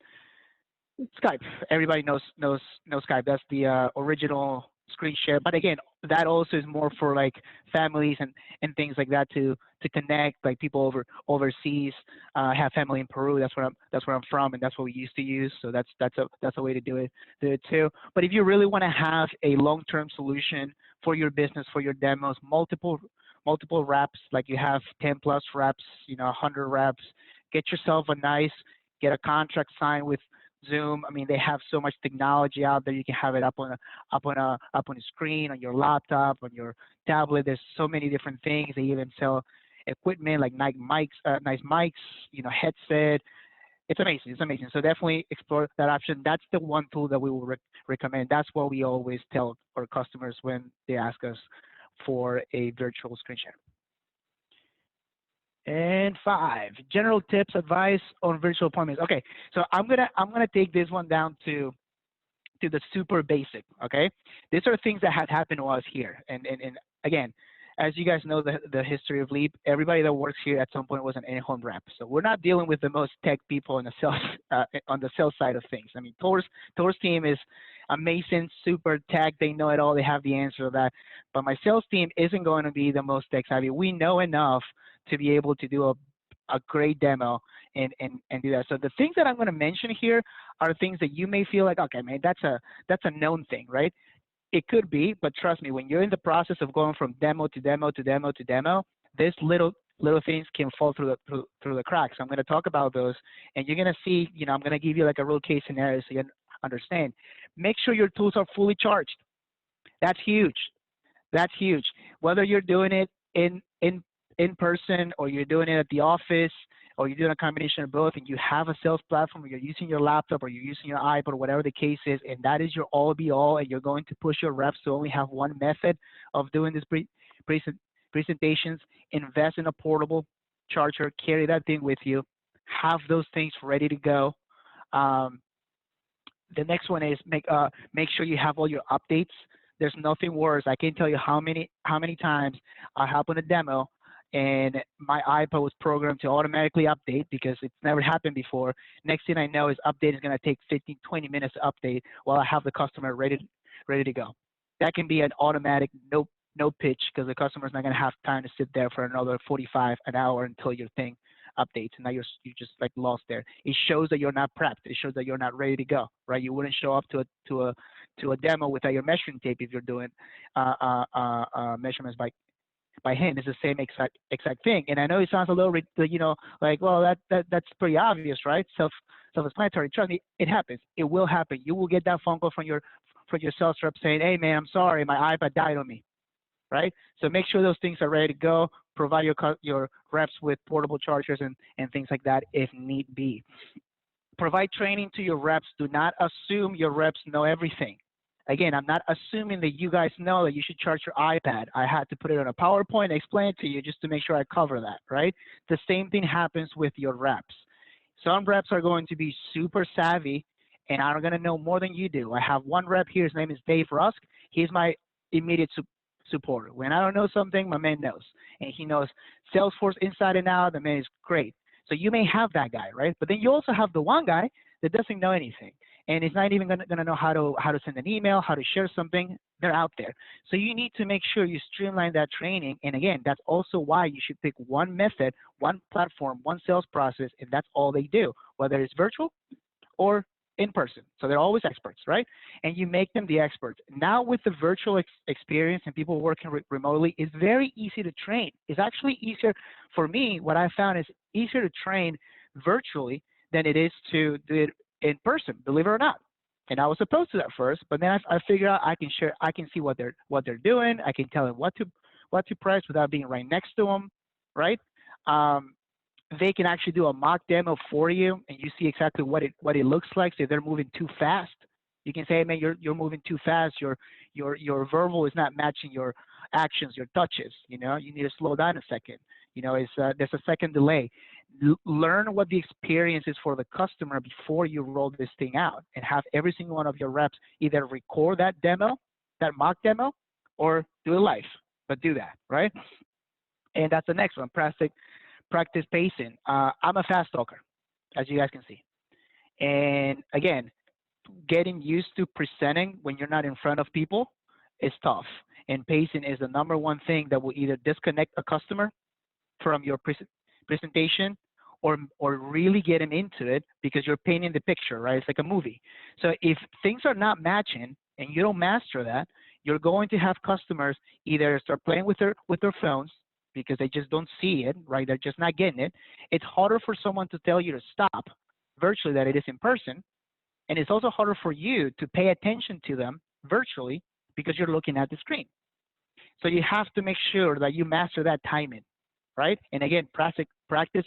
Skype. Everybody knows Skype. That's the original screen share. But again, that also is more for like families and things like that to connect, like people overseas. Have family in Peru. That's where I'm from, and that's what we used to use. So that's a way to do it too. But if you really want to have a long-term solution for your business, for your demos, multiple reps, like you have 10 plus reps, 100 reps, get a contract signed with Zoom. I mean, they have so much technology out there. You can have it up on a screen, on your laptop, on your tablet. There's so many different things. They even sell equipment like nice mics, headset. It's amazing. So definitely explore that option. That's the one tool that we will recommend. That's what we always tell our customers when they ask us for a virtual screen share. And 5, general tips, advice on virtual appointments. Okay, so I'm gonna take this one down to the super basic. Okay, these are things that had happened to us here, and again, as you guys know the history of Leap, everybody that works here at some point was an in-home rep. So we're not dealing with the most tech people on the sales side of things. I mean, Thor's team is amazing, super tech. They know it all. They have the answer to that. But my sales team isn't going to be the most tech savvy. We know enough to be able to do a great demo and do that. So the things that I'm going to mention here are things that you may feel like, okay, man, that's a known thing, right? It could be, but trust me, when you're in the process of going from demo to demo to demo to demo, these little things can fall through the cracks. I'm going to talk about those, and you're going to see, I'm going to give you like a real case scenario so you understand. Make sure your tools are fully charged. That's huge. That's huge. Whether you're doing it in person, or you're doing it at the office, or you're doing a combination of both, and you have a sales platform, or you're using your laptop, or you're using your iPad, or whatever the case is, and that is your all be all, and you're going to push your reps to only have one method of doing these presentations, invest in a portable charger, carry that thing with you, have those things ready to go. The next one is make sure you have all your updates. There's nothing worse. I can't tell you how many times I hop on a demo and my iPad was programmed to automatically update because it's never happened before. Next thing I know is update is going to take 15, 20 minutes to update while I have the customer ready to go. That can be an automatic no pitch because the customer's not going to have time to sit there for another 45 an hour until your thing updates, and now you're just like lost there. It shows that you're not prepped. It shows that you're not ready to go, right? You wouldn't show up to a demo without your measuring tape if you're doing measurements by hand. It's the same exact thing. And I know it sounds a little, like, well, that's pretty obvious, right? Self-explanatory. Trust me, it happens. It will happen. You will get that phone call from your sales rep saying, "Hey, man, I'm sorry, my iPad died on me." Right? So make sure those things are ready to go. Provide your reps with portable chargers and things like that if need be. Provide training to your reps. Do not assume your reps know everything. Again, I'm not assuming that you guys know that you should charge your iPad. I had to put it on a PowerPoint and explain it to you just to make sure I cover that, right? The same thing happens with your reps. Some reps are going to be super savvy and are going to know more than you do. I have one rep here. His name is Dave Rusk. He's my immediate supporter. When I don't know something, my man knows. And he knows Salesforce inside and out. The man is great. So you may have that guy, right? But then you also have the one guy that doesn't know anything. And is not even going to know how to send an email, how to share something. They're out there. So you need to make sure you streamline that training. And again, that's also why you should pick one method, one platform, one sales process, and that's all they do, whether it's virtual or in person. So they're always experts, right? And you make them the experts. Now with the virtual experience and people working remotely, it's very easy to train. It's actually easier for me. What I found is easier to train virtually than it is to do it in person, believe it or not. And I was opposed to that first, but then I figured out I can see what they're doing. I can tell them what to press without being right next to them, right? They can actually do a mock demo for you, and you see exactly what it looks like. So if they're moving too fast, you can say, "Hey, man, you're moving too fast. Your verbal is not matching your actions, your touches. You need to slow down a second. There's a second delay." Learn what the experience is for the customer before you roll this thing out, and have every single one of your reps either record that demo, that mock demo, or do it live. But do that, right? And that's the next one. Practice pacing. I'm a fast talker, as you guys can see. And again, getting used to presenting when you're not in front of people is tough. And pacing is the number one thing that will either disconnect a customer from your presentation or really get them into it because you're painting the picture, right? It's like a movie. So if things are not matching and you don't master that, you're going to have customers either start playing with their phones because they just don't see it, right? They're just not getting it. It's harder for someone to tell you to stop virtually than it is in person. And it's also harder for you to pay attention to them virtually because you're looking at the screen. So you have to make sure that you master that timing, right? And again, practice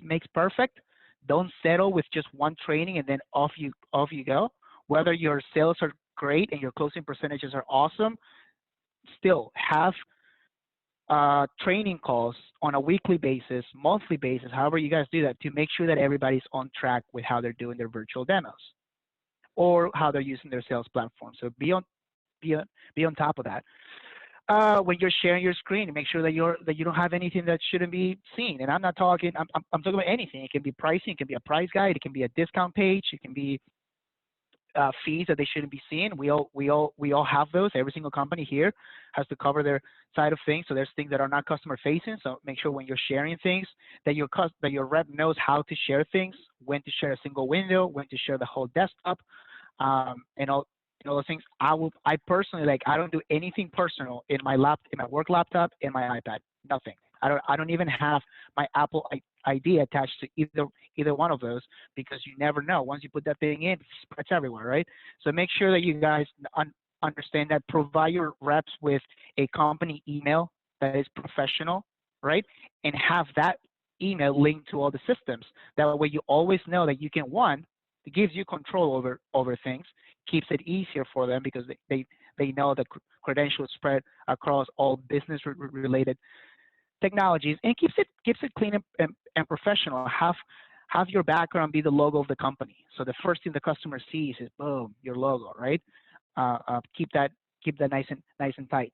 makes perfect. Don't settle with just one training and then off you go. Whether your sales are great and your closing percentages are awesome, still have training calls on a weekly basis, monthly basis, however you guys do that, to make sure that everybody's on track with how they're doing their virtual demos or how they're using their sales platform. So be on top of that. When you're sharing your screen, make sure that you don't have anything that shouldn't be seen. And I'm not talking. I'm talking about anything. It can be pricing. It can be a price guide. It can be a discount page. It can be fees that they shouldn't be seeing. We all have those. Every single company here has to cover their side of things. So there's things that are not customer facing. So make sure when you're sharing things that your rep knows how to share things, when to share a single window, when to share the whole desktop, and all those things. I personally, I don't do anything personal in my work laptop, in my iPad. Nothing. I don't even have my Apple ID attached to either one of those because you never know. Once you put that thing in, it spreads everywhere, right? So make sure that you guys understand that. Provide your reps with a company email that is professional, right? And have that email linked to all the systems. That way you always know that you can, one, it gives you control over things, keeps it easier for them because they know the credentials spread across all business related technologies, and keeps it clean and professional. Have your background be the logo of the company. So the first thing the customer sees is, boom, your logo, right? Keep that nice and tight.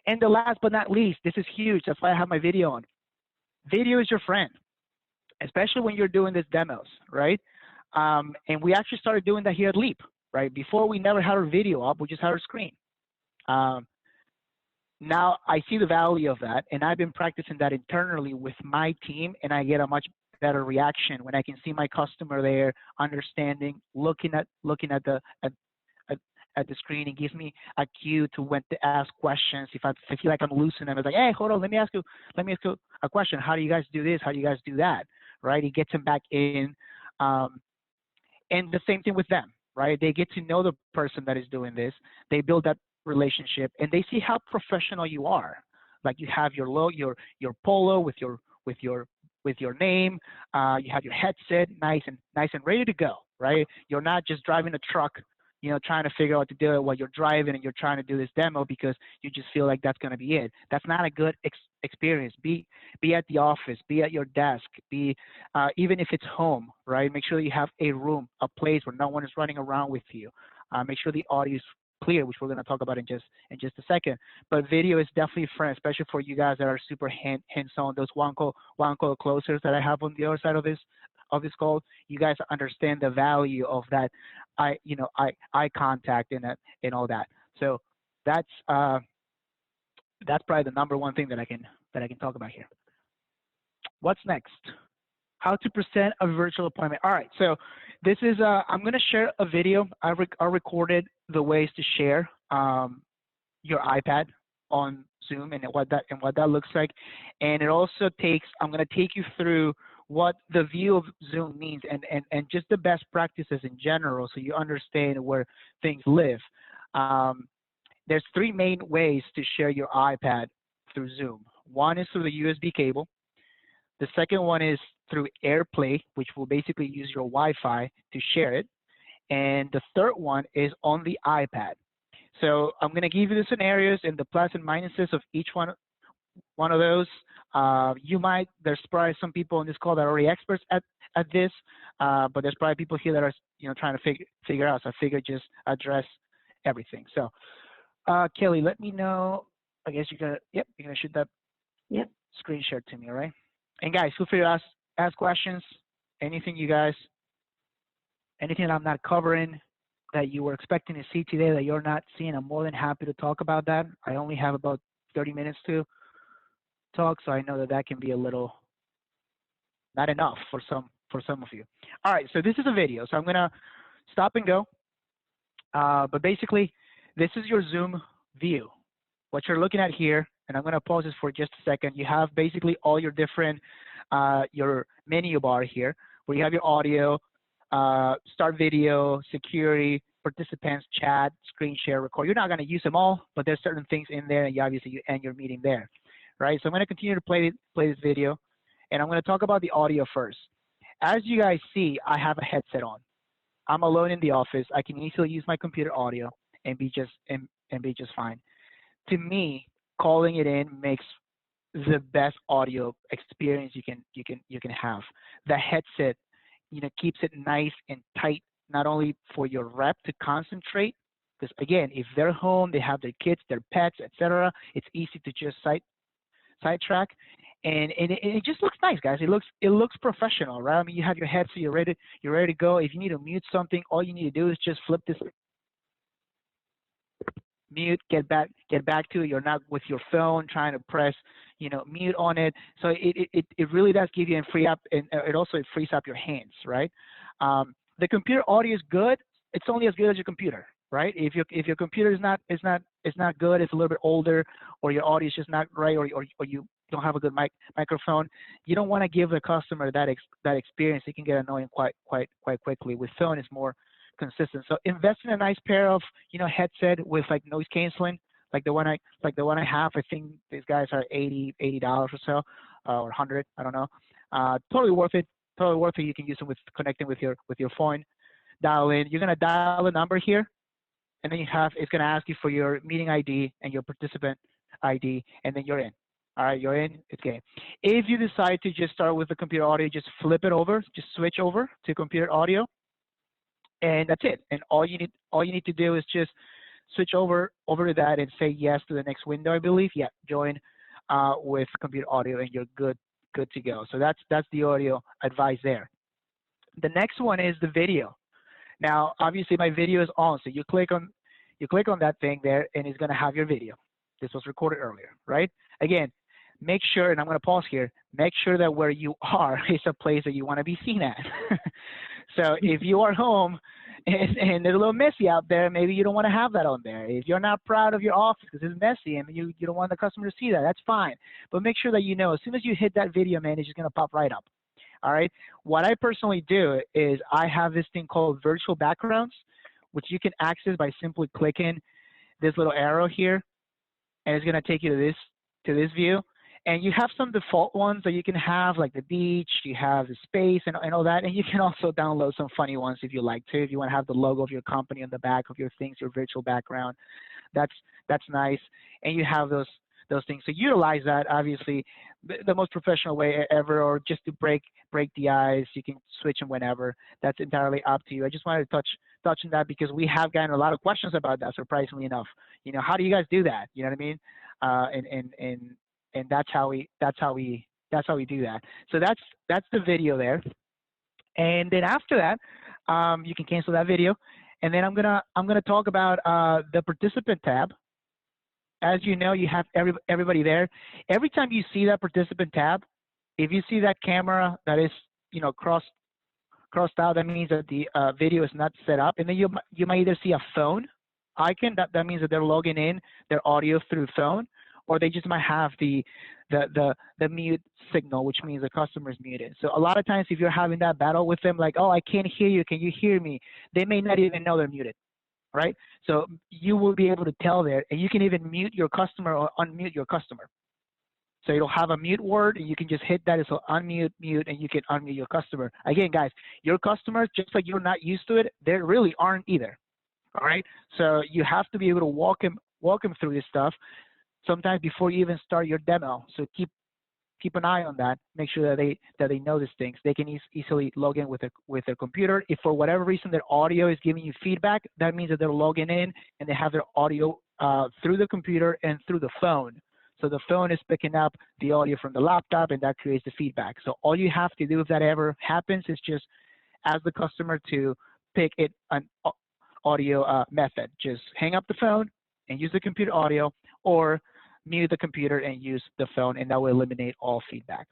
And the last but not least, this is huge. That's why I have my video on. Video is your friend, especially when you're doing these demos, right? And we actually started doing that here at Leap, right? Before, we never had our video up, we just had our screen. Now I see the value of that, and I've been practicing that internally with my team, and I get a much better reaction when I can see my customer there, understanding, looking at the screen. It gives me a cue to when to ask questions. If I feel like I'm losing them, it's like, hey, hold on, let me ask you a question. How do you guys do this? How do you guys do that? Right? It gets them back in. And the same thing with them, right? They get to know the person that is doing this. They build that relationship, and they see how professional you are. Like, you have your logo, your polo with your name. You have your headset, nice and ready to go, right? You're not just driving a truck, trying to figure out what to do while you're driving, and you're trying to do this demo because you just feel like that's going to be it. That's not a good experience. Be at the office, be at your desk, even if it's home, right? Make sure you have a room, a place where no one is running around with you. Make sure the audio is clear, which we're going to talk about in just a second. But video is definitely a friend, especially for you guys that are super hands-on. Those one call closers that I have on the other side of this call, you guys understand the value of that eye contact and all that. So that's probably the number one thing that I can talk about here. What's next? How to present a virtual appointment. All right, so this is I'm going to share a video. I recorded the ways to share your iPad on Zoom and what that looks like, and it also I'm going to take you through what the view of Zoom means and just the best practices in general, so you understand where things live. There's three main ways to share your iPad through Zoom. One is through the USB cable. The second one is through Airplay, which will basically use your Wi-Fi to share it. And the third one is on the iPad. So I'm going to give you the scenarios and the plus and minuses of each one of those. There's probably some people on this call that are already experts at this, but there's probably people here that are trying to figure out. So I figured just address everything. So Kelly, let me know. I guess you're gonna shoot that screen share to me, all right? And guys, feel free to ask questions. Anything that I'm not covering that you were expecting to see today that you're not seeing, I'm more than happy to talk about that. I only have about 30 minutes to talk, so I know that can be a little not enough for some of you. All right, so this is a video, so I'm gonna stop and go. But basically, this is your Zoom view. What you're looking at here, and I'm gonna pause this for just a second. You have basically all your different your menu bar here, where you have your audio, start video, security, participants, chat, screen share, record. You're not gonna use them all, but there's certain things in there, and you end your meeting there, right? So I'm gonna continue to play this video, and I'm gonna talk about the audio first. As you guys see, I have a headset on. I'm alone in the office. I can easily use my computer audio and be just fine. To me, calling it in makes the best audio experience you can have. The headset, keeps it nice and tight, not only for your rep to concentrate, because again, if they're home, they have their kids, their pets, etc. It's easy to just sidetrack, and it just looks nice, guys. It looks professional, right? I mean, you have your headset, you're ready to go. If you need to mute something, all you need to do is just flip this mute, get back to it. You're not with your phone trying to press mute on it. So it really does give you and free up, and it also frees up your hands, right? The computer audio is good. It's only as good as your computer, right? If your computer is not good, it's a little bit older, or your audio is just not right, or you don't have a good microphone, you don't want to give the customer that experience. It can get annoying quite quickly. With phone, it's more consistent. So invest in a nice pair of, you know, headset with like noise canceling, like the one I have. I think these guys are $80 or so, or 100. I don't know. Totally worth it. Totally worth it. You can use them with connecting with your phone. Dial in. You're gonna dial a number here, and then it's gonna ask you for your meeting ID and your participant ID, and then you're in. All right, you're in. It's game. If you decide to just start with the computer audio, just flip it over. Just switch over to computer audio, and that's it. And all you need to do is just switch over to that and say yes to the next window, I believe. Yeah, join with computer audio, and you're good to go. So that's the audio advice there. The next one is the video. Now, obviously, my video is on, so you click on that thing there, and it's going to have your video. This was recorded earlier, right? Again, make sure, and I'm going to pause here, make sure that where you are is a place that you want to be seen at. So if you are home and it's a little messy out there, maybe you don't want to have that on there. If you're not proud of your office because it's messy and you don't want the customer to see that, that's fine. But make sure that you know, as soon as you hit that video, man, it's just going to pop right up. All right. What I personally do is I have this thing called virtual backgrounds, which you can access by simply clicking this little arrow here, and it's going to take you to this view. And you have some default ones that you can have, like the beach, you have the space and all that. And you can also download some funny ones if you like to. If you want to have the logo of your company on the back of your things, your virtual background, that's nice. And you have those things. So utilize that, obviously, the most professional way ever, or just to break the ice. You can switch them whenever. That's entirely up to you. I just wanted to touch on that because we have gotten a lot of questions about that, surprisingly enough. You know, how do you guys do that? You know what I mean? And that's how we do that. So that's the video there. And then after that, you can cancel that video. And then I'm gonna talk about the participant tab. As you know, you have everybody there. Every time you see that participant tab, if you see that camera that is, you know, crossed out, that means that the video is not set up. And then you might either see a phone icon, that means that they're logging in their audio through phone, or they just might have the mute signal, which means the customer is muted. So a lot of times if you're having that battle with them, like, oh, I can't hear you, can you hear me? They may not even know they're muted. Right? So you will be able to tell there, and you can even mute your customer or unmute your customer. So you'll have a mute word, and you can just hit that as an unmute, mute, and you can unmute your customer. Again, guys, your customers, just like you're not used to it, they really aren't either. All right? So you have to be able to walk them through this stuff sometimes before you even start your demo. So keep an eye on that. Make sure that they know these things. They can easily log in with their computer. If for whatever reason their audio is giving you feedback, that means that they're logging in and they have their audio through the computer and through the phone. So the phone is picking up the audio from the laptop, and that creates the feedback. So all you have to do if that ever happens is just ask the customer to pick an audio method. Just hang up the phone and use the computer audio, or mute the computer and use the phone, and that will eliminate all feedback.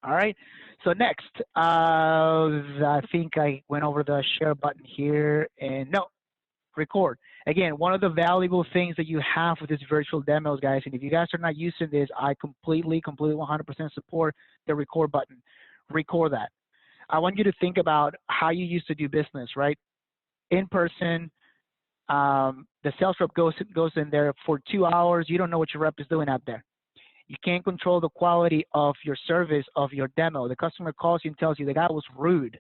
All right, so next, I think I went over the share button here, and no, record. Again, one of the valuable things that you have with this virtual demos, guys, and if you guys are not using this, I completely 100% support the record button. Record that. I want you to think about how you used to do business, right? In person, the sales rep goes in there for 2 hours. You don't know what your rep is doing out there. You can't control the quality of your service, of your demo. The customer calls you and tells you the guy was rude.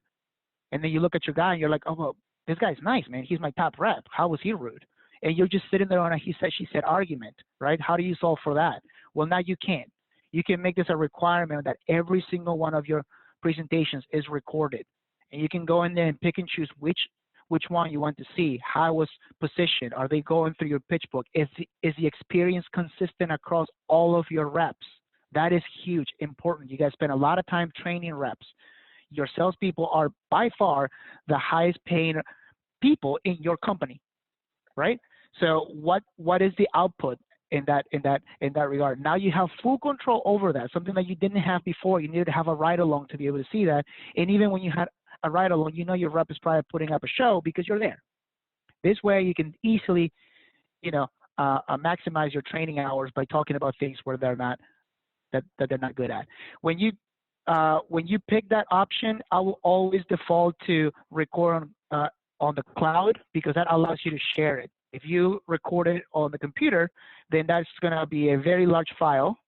And then you look at your guy and you're like, oh, well, this guy's nice, man. He's my top rep. How was he rude? And you're just sitting there on a he said, she said argument, right? How do you solve for that? Well, now you can't. You can make this a requirement that every single one of your presentations is recorded. And you can go in there and pick and choose which one you want to see, how it was positioned, are they going through your pitch book, is the experience consistent across all of your reps? That is huge, important. You guys spend a lot of time training reps. Your salespeople are by far the highest paying people in your company, right? So what is the output in that regard? Now you have full control over that, something that you didn't have before. You needed to have a ride along to be able to see that. And even when you had a ride along, you know your rep is probably putting up a show because you're there. This way you can easily, maximize your training hours by talking about things where they're not they're not good at. When you pick that option, I will always default to record on the cloud because that allows you to share it. If you record it on the computer, then that's going to be a very large file,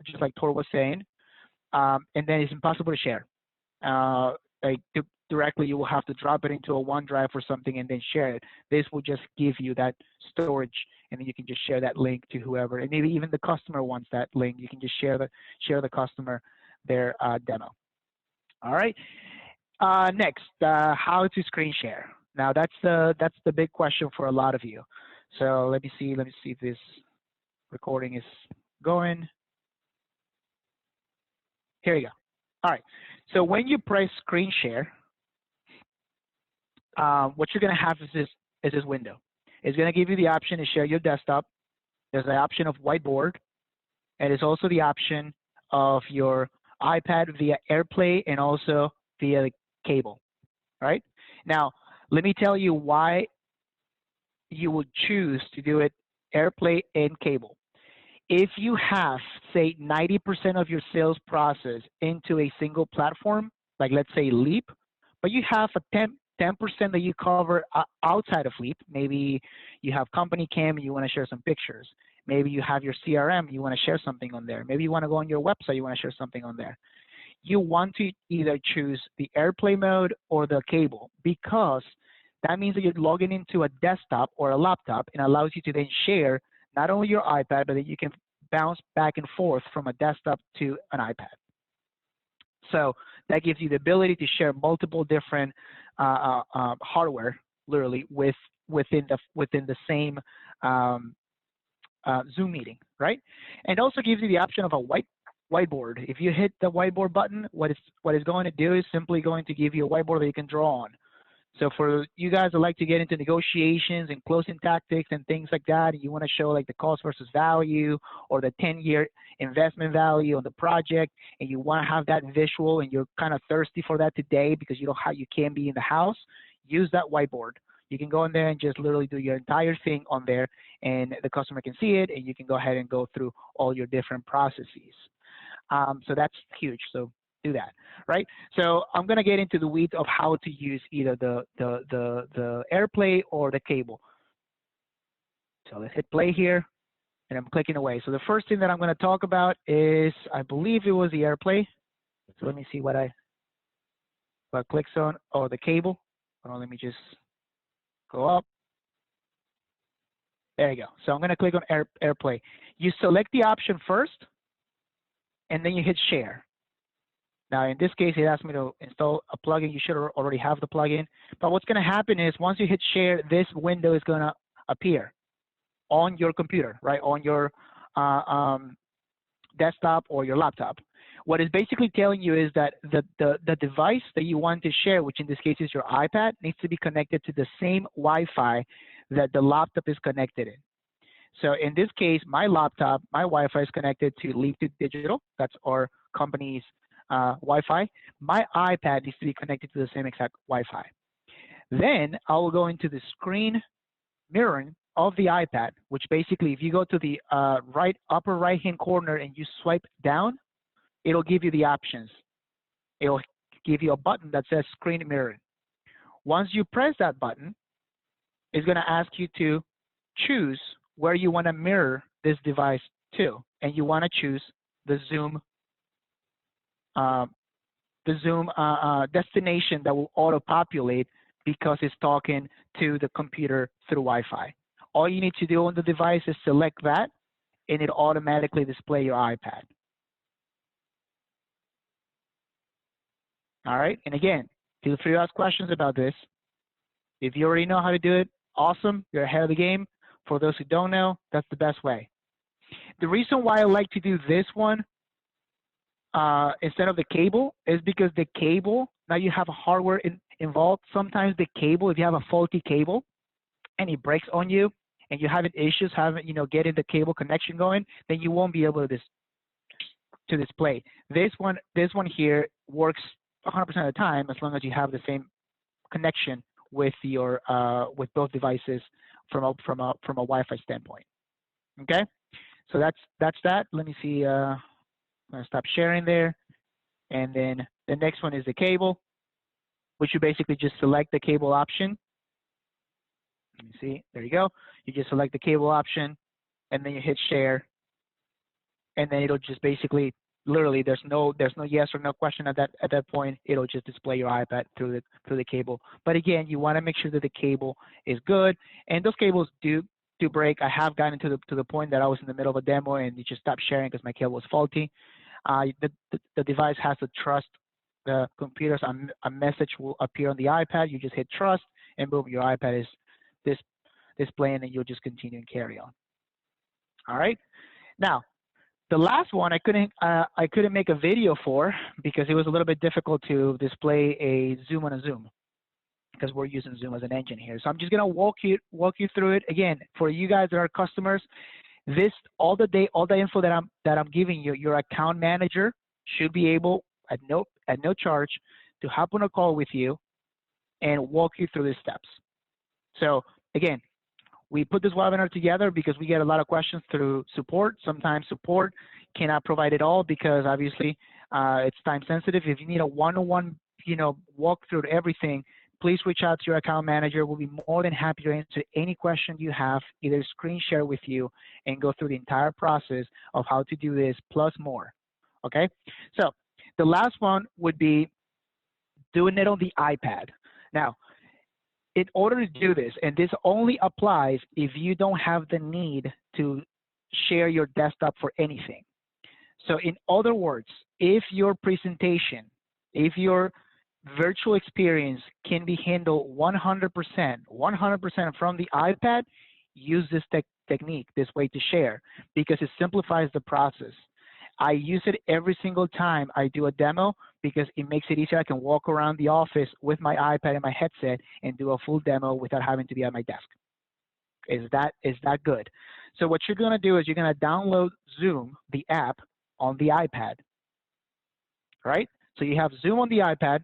just like Tor was saying, and then it's impossible to share. Directly, you will have to drop it into a OneDrive or something and then share it. This will just give you that storage, and then you can just share that link to whoever, and maybe even the customer wants that link. You can just share the customer their demo. All right. Next, how to screen share. Now that's the big question for a lot of you. So let me see if this recording is going. Here you go. All right. So when you press screen share, what you're going to have is this window. It's going to give you the option to share your desktop. There's the option of whiteboard, and it's also the option of your iPad via Airplay and also via the cable. Right? Now, let me tell you why you would choose to do it Airplay and cable. If you have, say, 90% of your sales process into a single platform, like let's say Leap, but you have a 10% that you cover outside of Leap. Maybe you have company cam and you want to share some pictures. Maybe you have your CRM, you want to share something on there. Maybe you want to go on your website, you want to share something on there. You want to either choose the Airplay mode or the cable, because that means that you're logging into a desktop or a laptop and allows you to then share not only your iPad, but that you can bounce back and forth from a desktop to an iPad. So that gives you the ability to share multiple different hardware, literally, within the same Zoom meeting, right? And also gives you the option of a whiteboard. If you hit the whiteboard button, what it's going to do is simply going to give you a whiteboard that you can draw on. So for you guys that like to get into negotiations and closing tactics and things like that, and you want to show like the cost versus value or the 10-year investment value on the project, and you want to have that visual and you're kind of thirsty for that today because you can't be in the house, use that whiteboard. You can go in there and just literally do your entire thing on there, and the customer can see it, and you can go ahead and go through all your different processes. So that's huge. So do that, right? So I'm going to get into the weeds of how to use either the Airplay or the cable. So let's hit play here, and I'm clicking away. So the first thing that I'm going to talk about is, I believe it was the Airplay. So let me see what clicks on, or the cable. Oh, let me just go up. There you go. So I'm going to click on Airplay. You select the option first, and then you hit share. Now, in this case, it asked me to install a plugin. You should already have the plugin. But what's going to happen is once you hit share, this window is going to appear on your computer, right, on your desktop or your laptop. What it's basically telling you is that the device that you want to share, which in this case is your iPad, needs to be connected to the same Wi-Fi that the laptop is connected in. So in this case, my laptop, my Wi-Fi is connected to Leap Digital. That's our company's Wi-Fi. My iPad needs to be connected to the same exact Wi-Fi. Then I will go into the screen mirroring of the iPad, which basically, if you go to the upper right-hand corner and you swipe down, it'll give you the options. It'll give you a button that says screen mirroring. Once you press that button, it's going to ask you to choose where you want to mirror this device to, and you want to choose the Zoom destination that will auto-populate because it's talking to the computer through Wi-Fi. All you need to do on the device is select that, and it automatically display your iPad. All right, and again, feel free to ask questions about this. If you already know how to do it, awesome, you're ahead of the game. For those who don't know, that's the best way. The reason why I like to do this one instead of the cable is because the cable, now you have hardware involved. Sometimes the cable, if you have a faulty cable and it breaks on you and you're having issues getting the cable connection going, then you won't be able to display. This one here works 100% of the time as long as you have the same connection with your with both devices from a Wi-Fi standpoint. Okay, so that's that. Let me see. I'm gonna stop sharing there, and then the next one is the cable, which you basically just select the cable option, Let me see. There you go. You just select the cable option, and then you hit share, and then it'll just basically, literally, there's no yes or no question at that point. It'll just display your iPad through the cable. But again, you want to make sure that the cable is good, and those cables do break. I have gotten to the point that I was in the middle of a demo and it just stopped sharing because my cable was faulty. The device has to trust the computers. A message will appear on the iPad. You just hit trust, and boom, your iPad is displaying, and you'll just continue and carry on. All right. Now, the last one I couldn't make a video for because it was a little bit difficult to display a Zoom on a Zoom, because we're using Zoom as an engine here. So I'm just gonna walk you through it again. For you guys that are customers, all the info that I'm giving you, your account manager should be able at no charge to hop on a call with you and walk you through the steps. So again, we put this webinar together because we get a lot of questions through support. Sometimes support cannot provide it all because obviously it's time sensitive. If you need a one-on-one, walk through everything, please reach out to your account manager. We'll be more than happy to answer any question you have, either screen share with you and go through the entire process of how to do this plus more, okay? So the last one would be doing it on the iPad. Now, in order to do this, and this only applies if you don't have the need to share your desktop for anything. So in other words, if your presentation, if your virtual experience can be handled 100% from the iPad, use this technique, this way to share, because it simplifies the process. I use it every single time I do a demo because it makes it easier. I can walk around the office with my iPad and my headset and do a full demo without having to be at my desk. Is that good? So what you're gonna do is you're gonna download Zoom, the app, on the iPad, right? So you have Zoom on the iPad,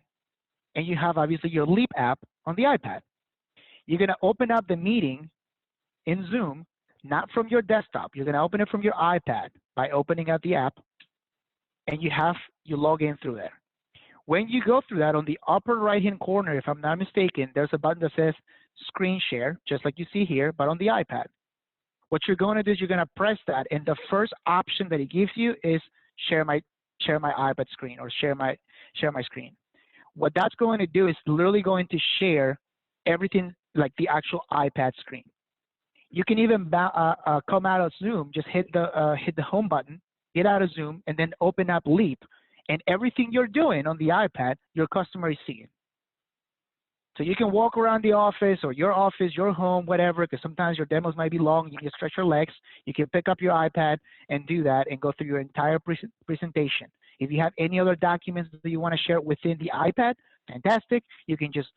and you have obviously your Leap app on the iPad. You're gonna open up the meeting in Zoom, not from your desktop. You're gonna open it from your iPad by opening up the app, and you log in through there. When you go through that, on the upper right-hand corner, if I'm not mistaken, there's a button that says Screen Share, just like you see here, but on the iPad. What you're going to do is you're going to press that, and the first option that it gives you is share my iPad screen or share my screen. What that's going to do is literally going to share everything like the actual iPad screen. You can even come out of Zoom, just hit the home button, get out of Zoom, and then open up Leap. And everything you're doing on the iPad, your customer is seeing. So you can walk around the office or your home, whatever, because sometimes your demos might be long. You can stretch your legs. You can pick up your iPad and do that and go through your entire presentation. If you have any other documents that you want to share within the iPad, fantastic. You can just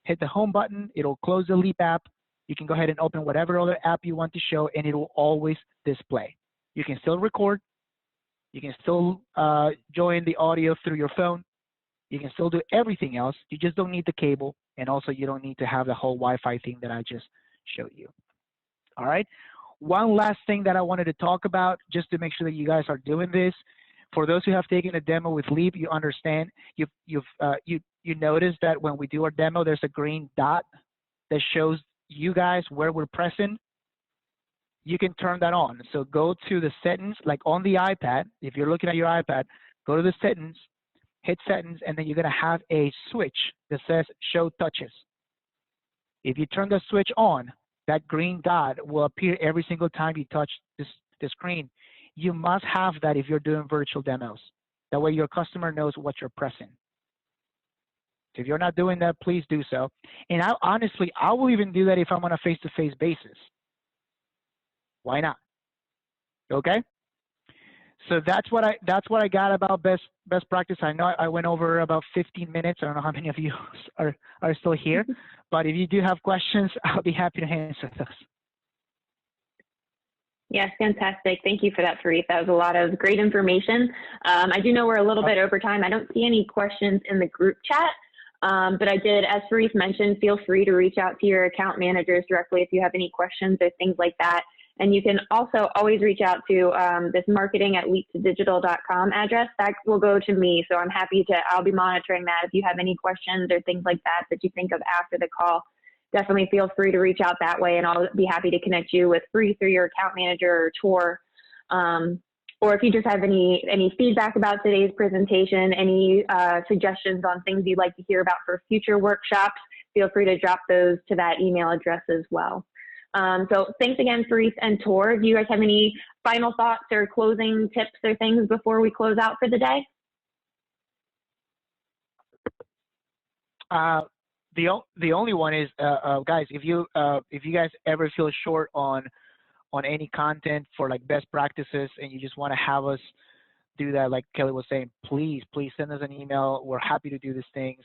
hit the home button. It'll close the Leap app. You can go ahead and open whatever other app you want to show, and it will always display. You can still record. You can still join the audio through your phone. You can still do everything else. You just don't need the cable, and also you don't need to have the whole Wi-Fi thing that I just showed you. All right. One last thing that I wanted to talk about, just to make sure that you guys are doing this. For those who have taken a demo with Leap, you understand. You notice that when we do our demo, there's a green dot that shows you guys where we're pressing. You can turn that on. So go to the settings, like on the iPad. If you're looking at your iPad, go to the settings, hit settings, and then you're gonna have a switch that says show touches. If you turn the switch on, that green dot will appear every single time you touch the screen. You must have that if you're doing virtual demos. That way your customer knows what you're pressing. If you're not doing that, please do so. And honestly, I will even do that if I'm on a face-to-face basis. Why not? Okay. So that's what I got about best practice. I know I went over about 15 minutes. I don't know how many of you are still here, but if you do have questions, I'll be happy to answer those. Yes, fantastic. Thank you for that, Farith. That was a lot of great information. I do know we're a little bit over time. I don't see any questions in the group chat, but I did, as Farith mentioned, feel free to reach out to your account managers directly if you have any questions or things like that. And you can also always reach out to this marketing@leaptodigital.com address. That will go to me. So I'm happy to, I'll be monitoring that. If you have any questions or things like that that you think of after the call, definitely feel free to reach out that way, and I'll be happy to connect you with Farith or your account manager or Tor. Or if you just have any feedback about today's presentation, any suggestions on things you'd like to hear about for future workshops, feel free to drop those to that email address as well. So thanks again, Farith and Tor. Do you guys have any final thoughts or closing tips or things before we close out for the day? The only one is, guys, if you guys ever feel short on any content for like best practices and you just want to have us do that, like Kelly was saying, please send us an email. We're happy to do these things.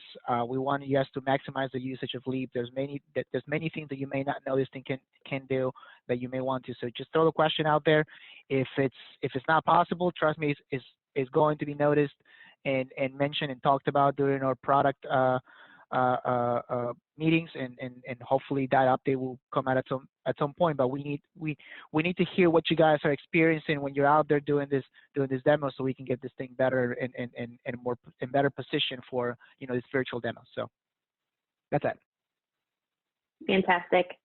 We want you guys to maximize the usage of Leap. There's many things that you may not know this thing can do that you may want to. So just throw the question out there. If it's not possible, trust me, it's going to be noticed and mentioned and talked about during our product meetings, and hopefully that update will come out at some point. But we need to hear what you guys are experiencing when you're out there doing this demo, so we can get this thing better and more in better position for this virtual demo. So that's it. Fantastic.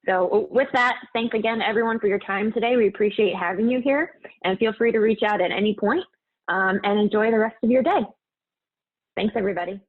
So with that, thanks again everyone for your time today. We appreciate having you here, and feel free to reach out at any point, and enjoy the rest of your day. Thanks everybody.